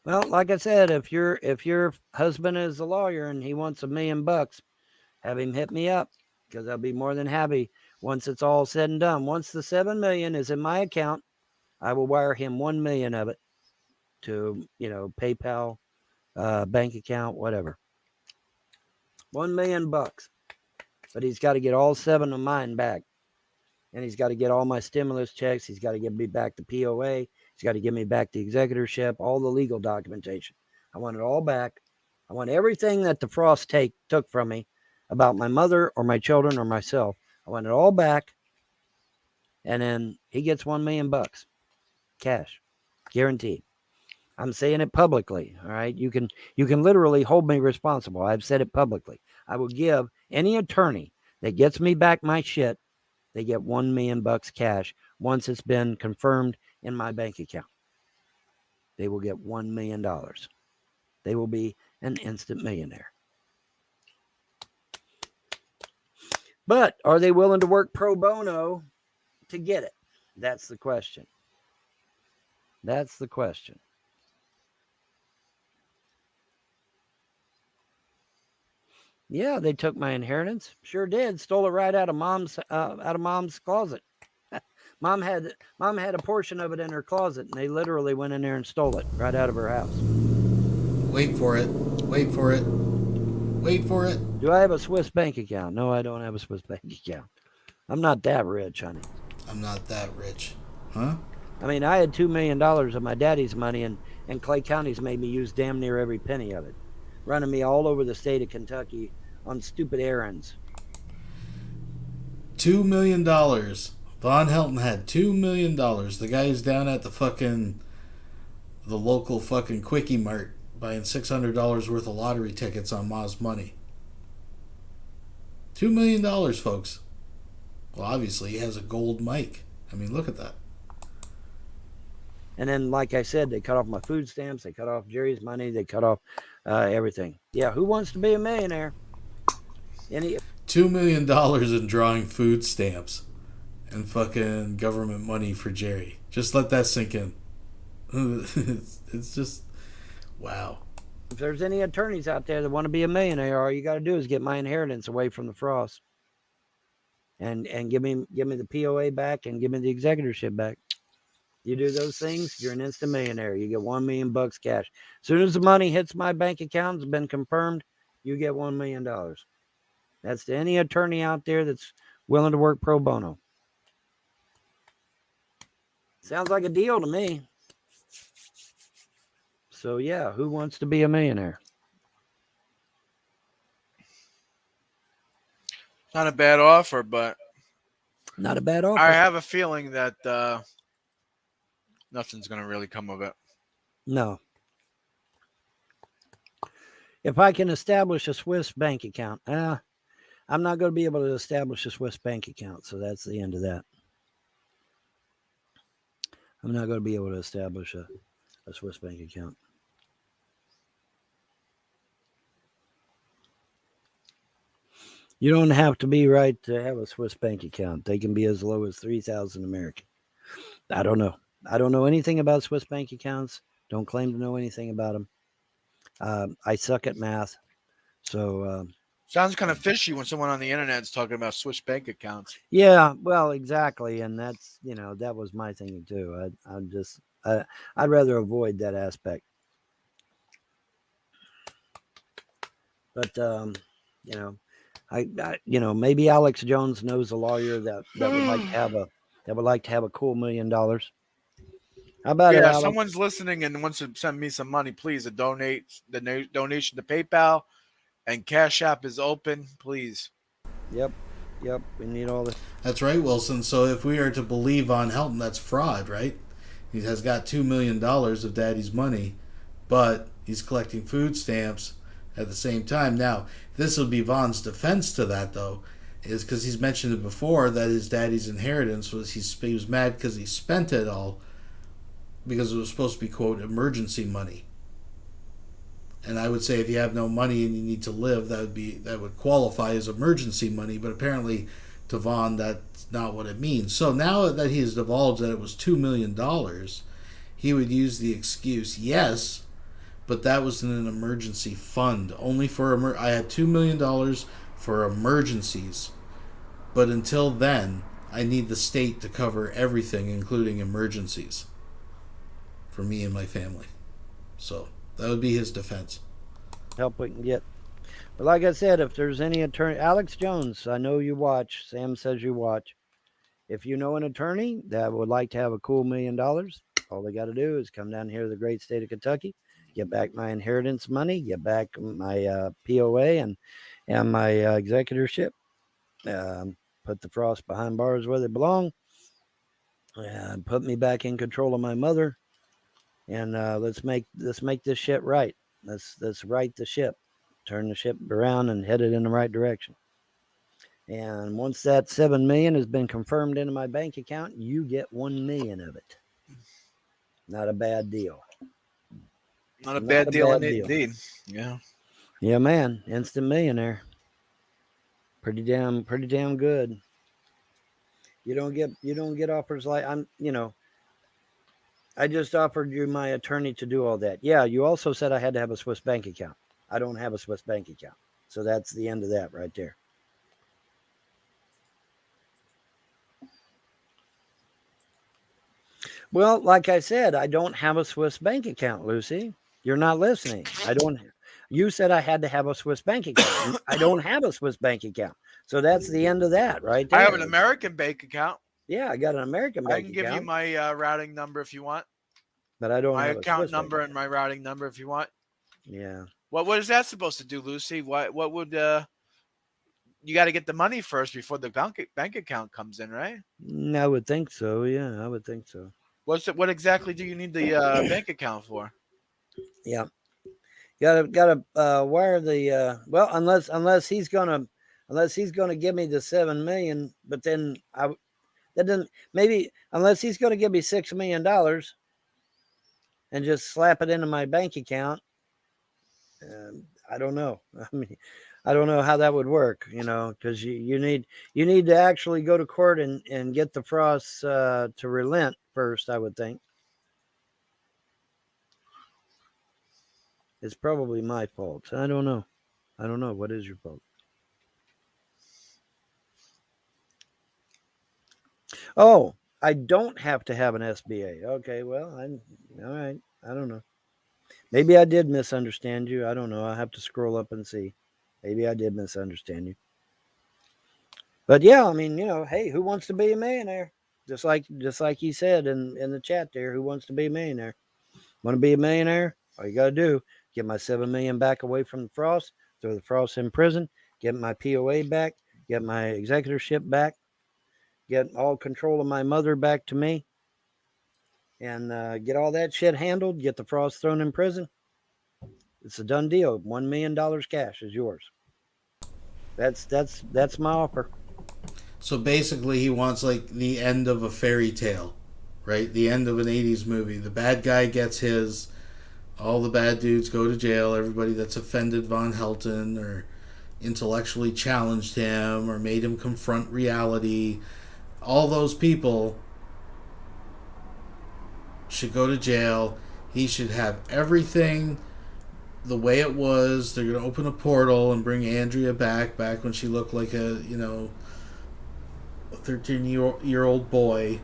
Well, like I said, if your husband is a lawyer and he wants $1 million, have him hit me up, because I'll be more than happy once it's all said and done. Once the $7 million is in my account, I will wire him $1 million of it to, PayPal, bank account, whatever. $1 million. But he's got to get all 7 of mine back. And he's got to get all my stimulus checks. He's got to give me back the POA. He's got to give me back the executorship, all the legal documentation. I want it all back. I want everything that the Frost took from me about my mother or my children or myself. I want it all back. And then he gets $1 million cash, guaranteed. I'm saying it publicly. All right. You can literally hold me responsible. I've said it publicly. I will give any attorney that gets me back my shit, they get $1 million cash once it's been confirmed in my bank account. They will get $1 million. They will be an instant millionaire. But are they willing to work pro bono to get it? That's the question. That's the question. Yeah, they took my inheritance. Sure did. Stole it right out of mom's closet. Mom had a portion of it in her closet, and they literally went in there and stole it right out of her house. Wait for it. Wait for it. Wait for it. Do I have a Swiss bank account? No, I don't have a Swiss bank account. I'm not that rich, honey. I'm not that rich. Huh? I mean, I had $2 million of my daddy's money, and Clay County's made me use damn near every penny of it, running me all over the state of Kentucky on stupid errands. $2 million. Vonhelton had $2 million. The guy who's down at the local fucking Quickie Mart buying $600 worth of lottery tickets on Ma's money. $2 million, folks. Well, obviously he has a gold mic. I mean, look at that. And then, like I said, they cut off my food stamps. They cut off Jerry's money. They cut off everything. Yeah, who wants to be a millionaire? $2 million in drawing food stamps and fucking government money for Jerry. Just let that sink in. It's just, wow. If there's any attorneys out there that want to be a millionaire, all you got to do is get my inheritance away from the Frost, and give me the POA back and give me the executorship back. You do those things, you're an instant millionaire. You get $1 million cash. As soon as the money hits my bank account, it's been confirmed, you get $1 million. That's to any attorney out there that's willing to work pro bono. Sounds like a deal to me. So yeah, who wants to be a millionaire? Not a bad offer, but Not a bad offer. I have a feeling that nothing's going to really come of it. No. If I can establish a Swiss bank account, I'm not going to be able to establish a Swiss bank account, so that's the end of that. I'm not going to be able to establish a Swiss bank account. You don't have to be right to have a Swiss bank account. They can be as low as 3,000 American. I don't know. I don't know anything about Swiss bank accounts. Don't claim to know anything about them. I suck at math. So sounds kind of fishy when someone on the internet is talking about Swiss bank accounts. Yeah, well, exactly. And that's, that was my thinking too. I'd rather avoid that aspect. But, maybe Alex Jones knows a lawyer that would like to have a cool $1 million. How about it, Alex? Someone's listening and wants to send me some money, please. The donation to PayPal and Cash App is open, please. Yep. We need all this. That's right, Wilson. So if we are to believe Vonhelton, that's fraud, right? He has got $2 million of daddy's money, but he's collecting food stamps at the same time. Now, this will be Von's defense to that, though, is because he's mentioned it before that his daddy's inheritance was he was mad because he spent it all because it was supposed to be, quote, emergency money. And I would say if you have no money and you need to live, that would qualify as emergency money. But apparently, to Von, that's not what it means. So now that he has divulged that it was $2 million, he would use the excuse, yes, but that was in an emergency fund. Only for I had $2 million for emergencies. But until then, I need the state to cover everything, including emergencies, for me and my family. So that would be his defense. Help we can get. But like I said, if there's any attorney, Alex Jones, I know you watch. Sam says you watch. If you know an attorney that would like to have a cool $1 million, all they got to do is come down here to the great state of Kentucky get back my inheritance money, get back my POA and my executorship, put the Frost behind bars where they belong, and put me back in control of my mother, and let's make this shit right. Let's right the ship, turn the ship around and head it in the right direction. And once that $7 million has been confirmed into my bank account, you get $1 million of it. Not a bad deal. Not a bad deal indeed. Yeah. Yeah, man. Instant millionaire. Pretty damn good. You don't get offers like I just offered you my attorney to do all that. Yeah, you also said I had to have a Swiss bank account. I don't have a Swiss bank account. So that's the end of that right there. Well, like I said, I don't have a Swiss bank account, Lucy. You're not listening. You said I had to have a Swiss bank account. I don't have a Swiss bank account. So that's the end of that right there. I have an American bank account. Yeah, I got an American bank account. I can give you my routing number if you want. But I don't my have account number and my routing number if you want. Yeah. What is that supposed to do, Lucy? What would you got to get the money first before the bank account comes in, right? I would think so. Yeah, I would think so. What exactly do you need the bank account for? Yeah, gotta wire the well, unless he's gonna give me the $7 million, but then maybe unless he's gonna give me $6 million and just slap it into my bank account. I don't know. I mean, I don't know how that would work, because you need to actually go to court and get the Frosts to relent first, I would think. It's probably my fault. I don't know. What is your fault? Oh, I don't have to have an SBA. Okay, well, all right. I don't know. Maybe I did misunderstand you. I don't know. I'll have to scroll up and see. Maybe I did misunderstand you. But yeah, I mean, hey, who wants to be a millionaire? Just like you said in the chat there, who wants to be a millionaire? Want to be a millionaire? All you got to do, get my $7 million back away from the Frost, throw the Frost in prison, get my POA back, get my executorship back, get all control of my mother back to me, and get all that shit handled, get the Frost thrown in prison. It's a done deal. $1 million cash is yours. That's my offer. So basically, he wants like the end of a fairy tale, right? The end of an 80s movie. The bad guy gets his, all the bad dudes go to jail, everybody that's offended Vonhelton or intellectually challenged him or made him confront reality, all those people should go to jail. He should have everything the way it was. They're going to open a portal and bring Andrea back when she looked like a 13-year-old boy,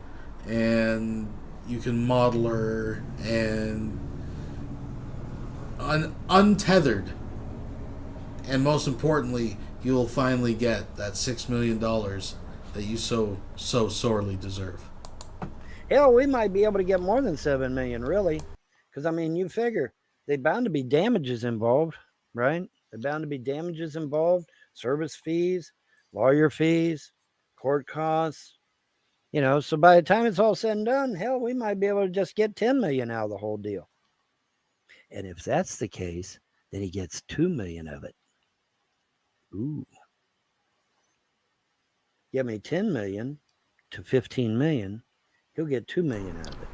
and you can model her and untethered, and most importantly, you'll finally get that $6 million that you so sorely deserve. Hell, we might be able to get more than $7 million, really, because I mean, you figure they're bound to be damages involved, right? They're bound to be damages involved, service fees, lawyer fees, court costs, so by the time it's all said and done, hell, we might be able to just get $10 million out of the whole deal. And if that's the case, then he gets $2 million of it. Ooh. Give me $10 million to $15 million, he'll get $2 million out of it.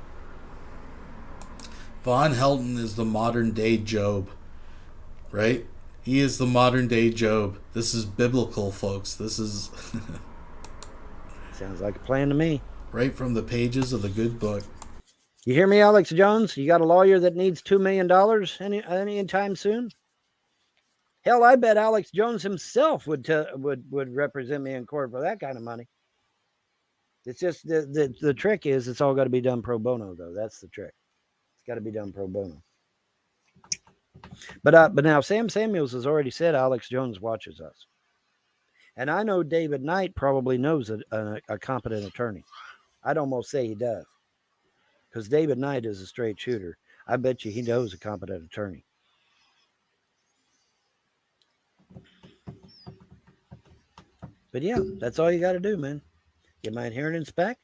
Vonhelton is the modern day Job, right? He is the modern day Job. This is biblical, folks. This is sounds like a plan to me. Right from the pages of the good book. You hear me, Alex Jones? You got a lawyer that needs $2 million anytime soon? Hell, I bet Alex Jones himself would represent me in court for that kind of money. It's just the trick is it's all got to be done pro bono, though. That's the trick. It's got to be done pro bono. But now Sam Samuels has already said Alex Jones watches us. And I know David Knight probably knows a competent attorney. I'd almost say he does. Because David Knight is a straight shooter. I bet you he knows a competent attorney. But yeah, that's all you got to do, man. Get my inheritance back.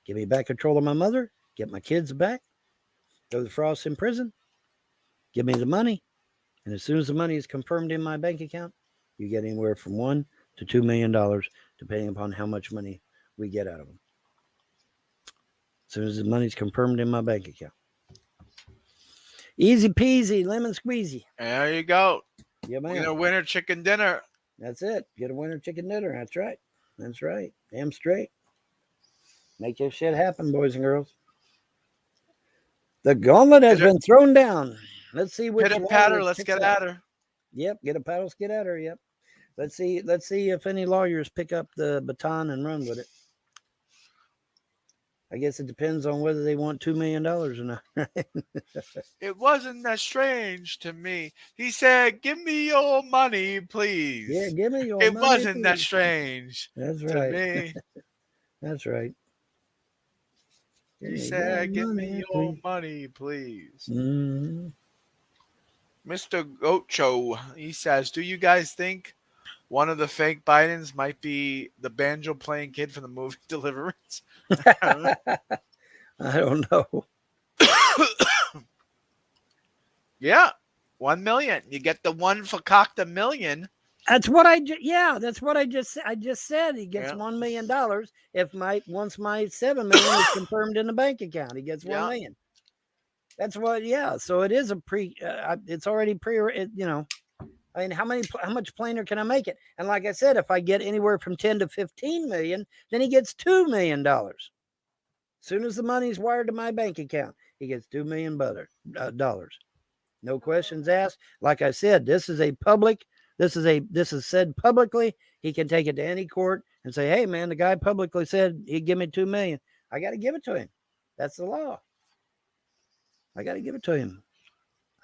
Give me back control of my mother. Get my kids back. Throw the Frost in prison. Give me the money. And as soon as the money is confirmed in my bank account, you get anywhere from $1 to $2 million, depending upon how much money we get out of them. As soon as the money's confirmed in my bank account. Easy peasy, lemon squeezy. There you go. Yeah, man. We're gonna winner chicken dinner. That's it. Get a winter chicken dinner. That's right. That's right. Damn straight. Make this shit happen, boys and girls. The gauntlet has been thrown down. Let's see which Pitter patter. Let's get at her. Yep. Get a paddle, get at her. Yep. Let's see if any lawyers pick up the baton and run with it. I guess it depends on whether they want $2 million or not. It wasn't that strange to me. He said, "Give me your money, please." Yeah, give me your It money. wasn't that please. strange That's to right. me. That's right. He said, "Give me your money, please." Mm-hmm. Mr. Gocho, he says, "Do you guys think one of the fake Bidens might be the banjo playing kid from the movie Deliverance?" I don't know. Yeah, 1 million. You get the one for cocked $1 million. That's what I just said. He gets $1 million if once my $7 million is confirmed in the bank account. He gets $1 million. That's what. Yeah. So it is it's already I mean, how much plainer can I make it? And like I said, if I get anywhere from 10 to 15 million, then he gets $2 million. As soon as the money's wired to my bank account, he gets $2 million dollars. No questions asked. Like I said, this is said publicly. He can take it to any court and say, "Hey, man, the guy publicly said he'd give me $2 million. I got to give it to him. That's the law. I got to give it to him.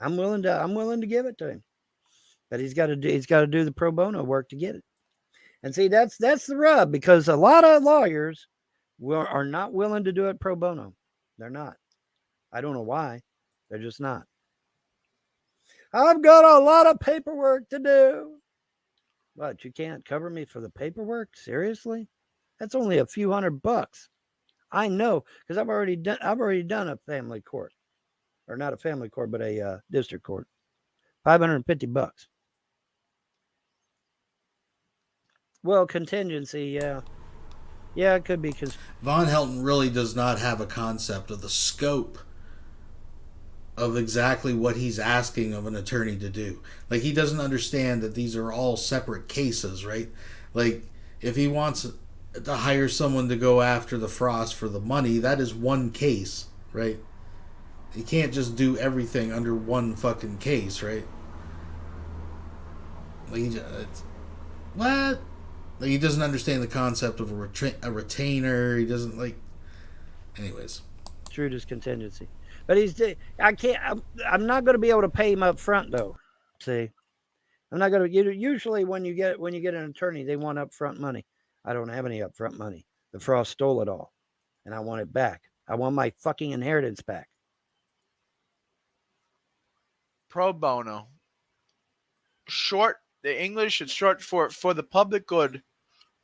I'm willing to give it to him." But he's got to do the pro bono work to get it. And see, that's the rub, because a lot of lawyers are not willing to do it pro bono. They're not. I don't know why. They're just not. I've got a lot of paperwork to do. What, you can't cover me for the paperwork? Seriously? That's only a few $100. I know, because I've already done a family court. Or not a family court, but a district court. $550. Well, contingency, yeah. Yeah, it could be. Vonhelton really does not have a concept of the scope of exactly what he's asking of an attorney to do. Like, he doesn't understand that these are all separate cases, right? Like, if he wants to hire someone to go after the Frost for the money, that is one case, right? He can't just do everything under one fucking case, right? Like, what? Like, he doesn't understand the concept of a retainer. He doesn't, like... Anyways. True to contingency. But I'm not going to be able to pay him up front, though. See? I'm not going to... Usually when you get an attorney, they want upfront money. I don't have any upfront money. The Frost stole it all. And I want it back. I want my fucking inheritance back. Pro bono. The English is short for the public good.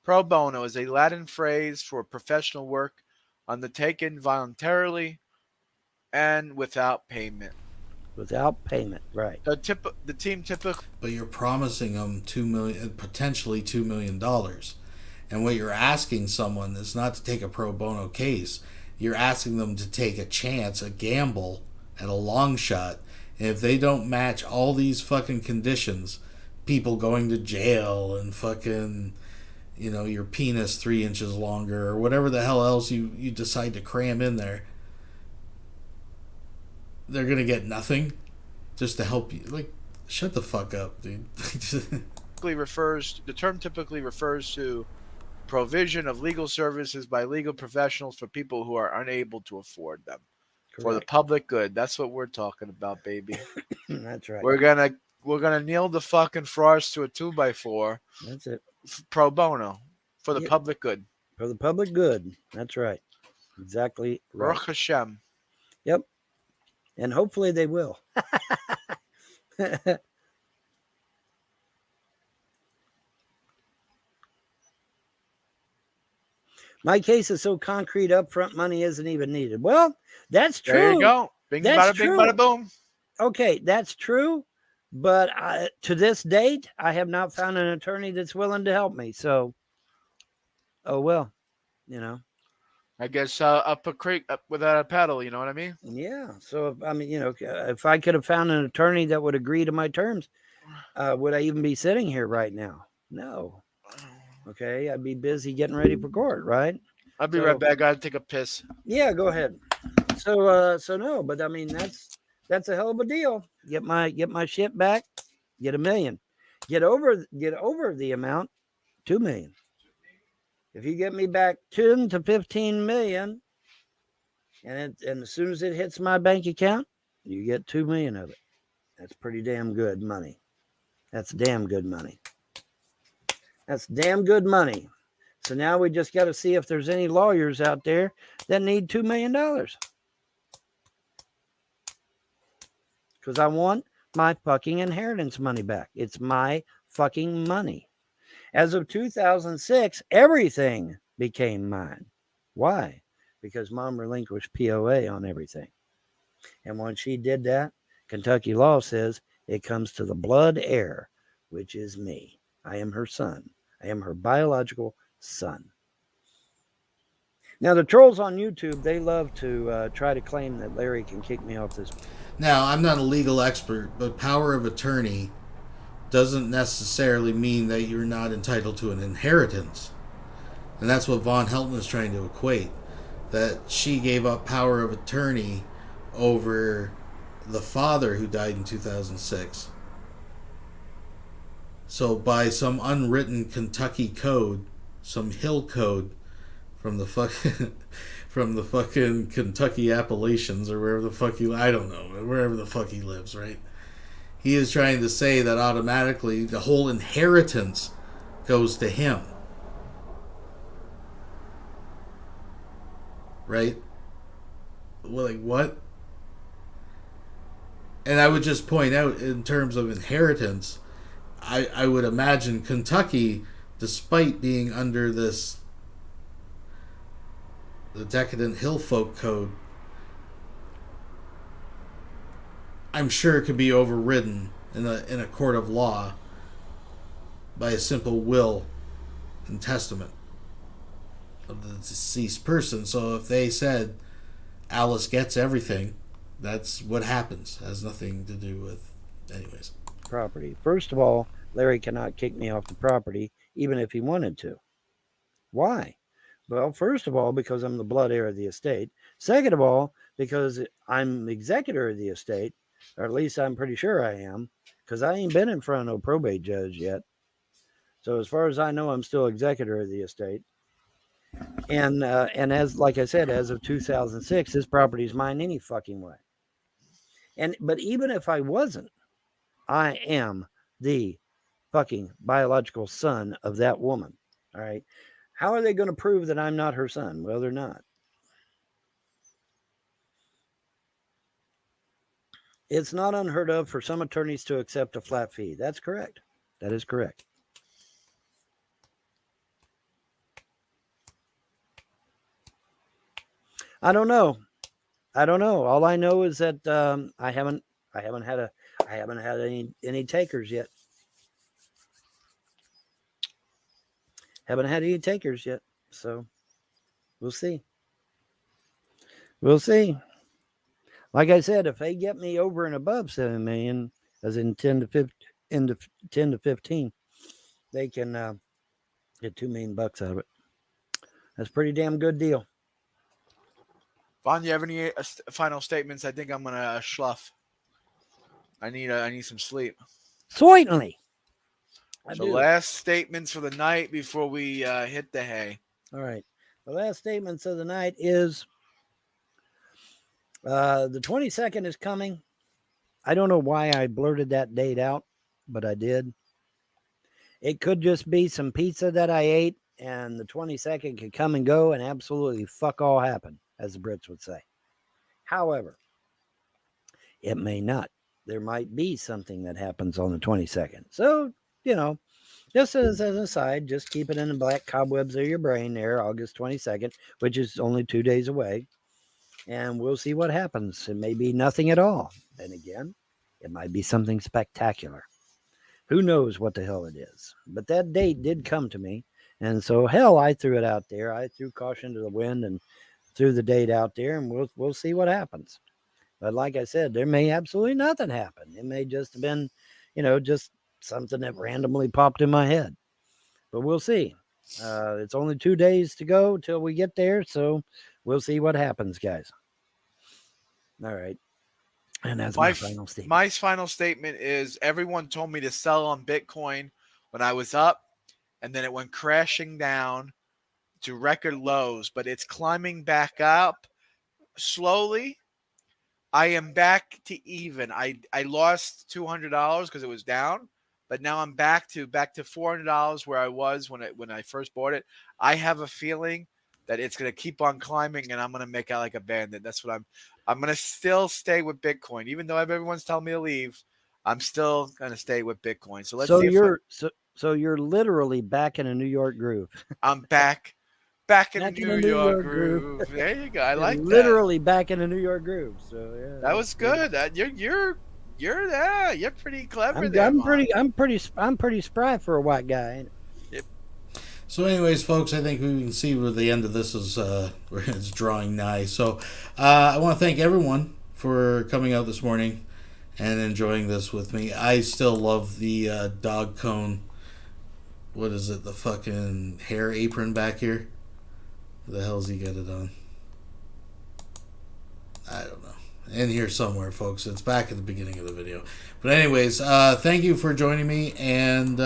Pro bono is a Latin phrase for professional work undertaken voluntarily and without payment. Without payment, right. The team typically... But you're promising them potentially $2 million. And what you're asking someone is not to take a pro bono case. You're asking them to take a chance, a gamble, at a long shot. And if they don't match all these fucking conditions, people going to jail and fucking, your penis 3 inches longer or whatever the hell else you decide to cram in there, they're going to get nothing just to help you. Like, shut the fuck up, dude. The term typically refers to provision of legal services by legal professionals for people who are unable to afford them. Correct. For the public good. That's what we're talking about, baby. That's right. We're gonna nail the fucking Frost to a 2x4. That's it. Pro bono. For the public good. For the public good. That's right. Exactly right. Baruch Hashem. Yep. And hopefully they will. My case is so concrete, upfront money isn't even needed. Well, that's true. There you go. Bing, That's bada, bing, true. bada, boom. Okay, that's true. But to this date, I have not found an attorney that's willing to help me. So, oh well, you know. I guess up a creek up without a paddle. You know what I mean? Yeah. So, I mean, you know, if I could have found an attorney that would agree to my terms, would I even be sitting here right now? No. Okay, I'd be busy getting ready for court, right? I'll be right back. I gotta take a piss. Yeah, go ahead. So no, but I mean that's a hell of a deal. Get my shit back, get $1 million. Get over the amount, 2 million. If you get me back 10 to 15 million, and as soon as it hits my bank account, you get 2 million of it. That's pretty damn good money. That's damn good money. That's damn good money. So now we just got to see if there's any lawyers out there that need $2 million. Because I want my fucking inheritance money back. It's my fucking money. As of 2006, everything became mine. Why? Because Mom relinquished POA on everything. And when she did that, Kentucky law says it comes to the blood heir, which is me. I am her son. I am her biological son. Now, the trolls on YouTube, they love to try to claim that Larry can kick me off this. Now, I'm not a legal expert, but power of attorney doesn't necessarily mean that you're not entitled to an inheritance. And that's what Vonhelton is trying to equate. That she gave up power of attorney over the father who died in 2006. So by some unwritten Kentucky code, some hill code from the fucking Kentucky Appalachians or wherever the fuck I don't know, wherever the fuck he lives, right? He is trying to say that automatically the whole inheritance goes to him. Right? Well, like, what? And I would just point out, in terms of inheritance, I would imagine Kentucky, despite being under the decadent hill folk code, I'm sure it could be overridden in a court of law by a simple will and testament of the deceased person. So if they said Alice gets everything, that's what happens. It has nothing to do with, anyways. Property. First of all, Larry cannot kick me off the property, even if he wanted to. Why? Well, first of all, because I'm the blood heir of the estate. Second of all, because I'm executor of the estate, or at least I'm pretty sure I am, because I ain't been in front of no probate judge yet. So as far as I know, I'm still executor of the estate. And as like I said, as of 2006, this property is mine any fucking way. But even if I wasn't, I am the fucking biological son of that woman. All right. How are they going to prove that I'm not her son? Well, they're not. It's not unheard of for some attorneys to accept a flat fee. That's correct. That is correct. I don't know. All I know is that I haven't had any takers yet. Haven't had any takers yet. So we'll see. We'll see. Like I said, if they get me over and above 7 million, as in 10 to 15, they can get $2 million out of it. That's a pretty damn good deal. Vaughn, you have any final statements? I think I'm gonna slough. I need some sleep. Certainly. So last statements for the night before we hit the hay. All right. The last statements of the night is the 22nd is coming. I don't know why I blurted that date out, but I did. It could just be some pizza that I ate, and the 22nd could come and go and absolutely fuck all happen, as the Brits would say. However, It may not. There might be something that happens on the 22nd. So, you know, just as an aside, just keep it in the black cobwebs of your brain there, August 22nd, which is only 2 days away. And we'll see what happens. It may be nothing at all. And again, it might be something spectacular. Who knows what the hell it is? But that date did come to me. And so, hell, I threw it out there. I threw caution to the wind and threw the date out there, and we'll see what happens. But like I said, there may absolutely nothing happen. It may just have been, just something that randomly popped in my head. But we'll see. It's only 2 days to go till we get there, so we'll see what happens, guys. All right. And that's my final statement. My final statement is everyone told me to sell on Bitcoin when I was up, and then it went crashing down to record lows, but it's climbing back up slowly. I am back to even. I lost $200 because it was down, but now I'm back to $400 where I was when I first bought it. I have a feeling that it's going to keep on climbing, and I'm going to make out like a bandit. That's what I'm going to still stay with Bitcoin, even though everyone's telling me to leave. I'm still going to stay with Bitcoin. So let's see. So you're literally back in a New York groove. I'm back in a New York groove. There you go. I like that. Literally back in a New York groove. So yeah, that was good. You're pretty clever. I'm pretty spry for a white guy. Yep. So, anyways, folks, I think we can see where the end of this is. It's drawing nigh. So, I want to thank everyone for coming out this morning and enjoying this with me. I still love the dog cone. What is it? The fucking hair apron back here. Where the hell's he got it on? I don't know. In here somewhere, folks. It's back at the beginning of the video. But anyways, thank you for joining me. And,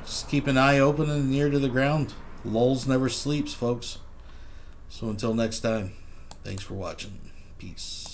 just keep an eye open and an ear to the ground. Lulz never sleeps, folks. So until next time, thanks for watching. Peace.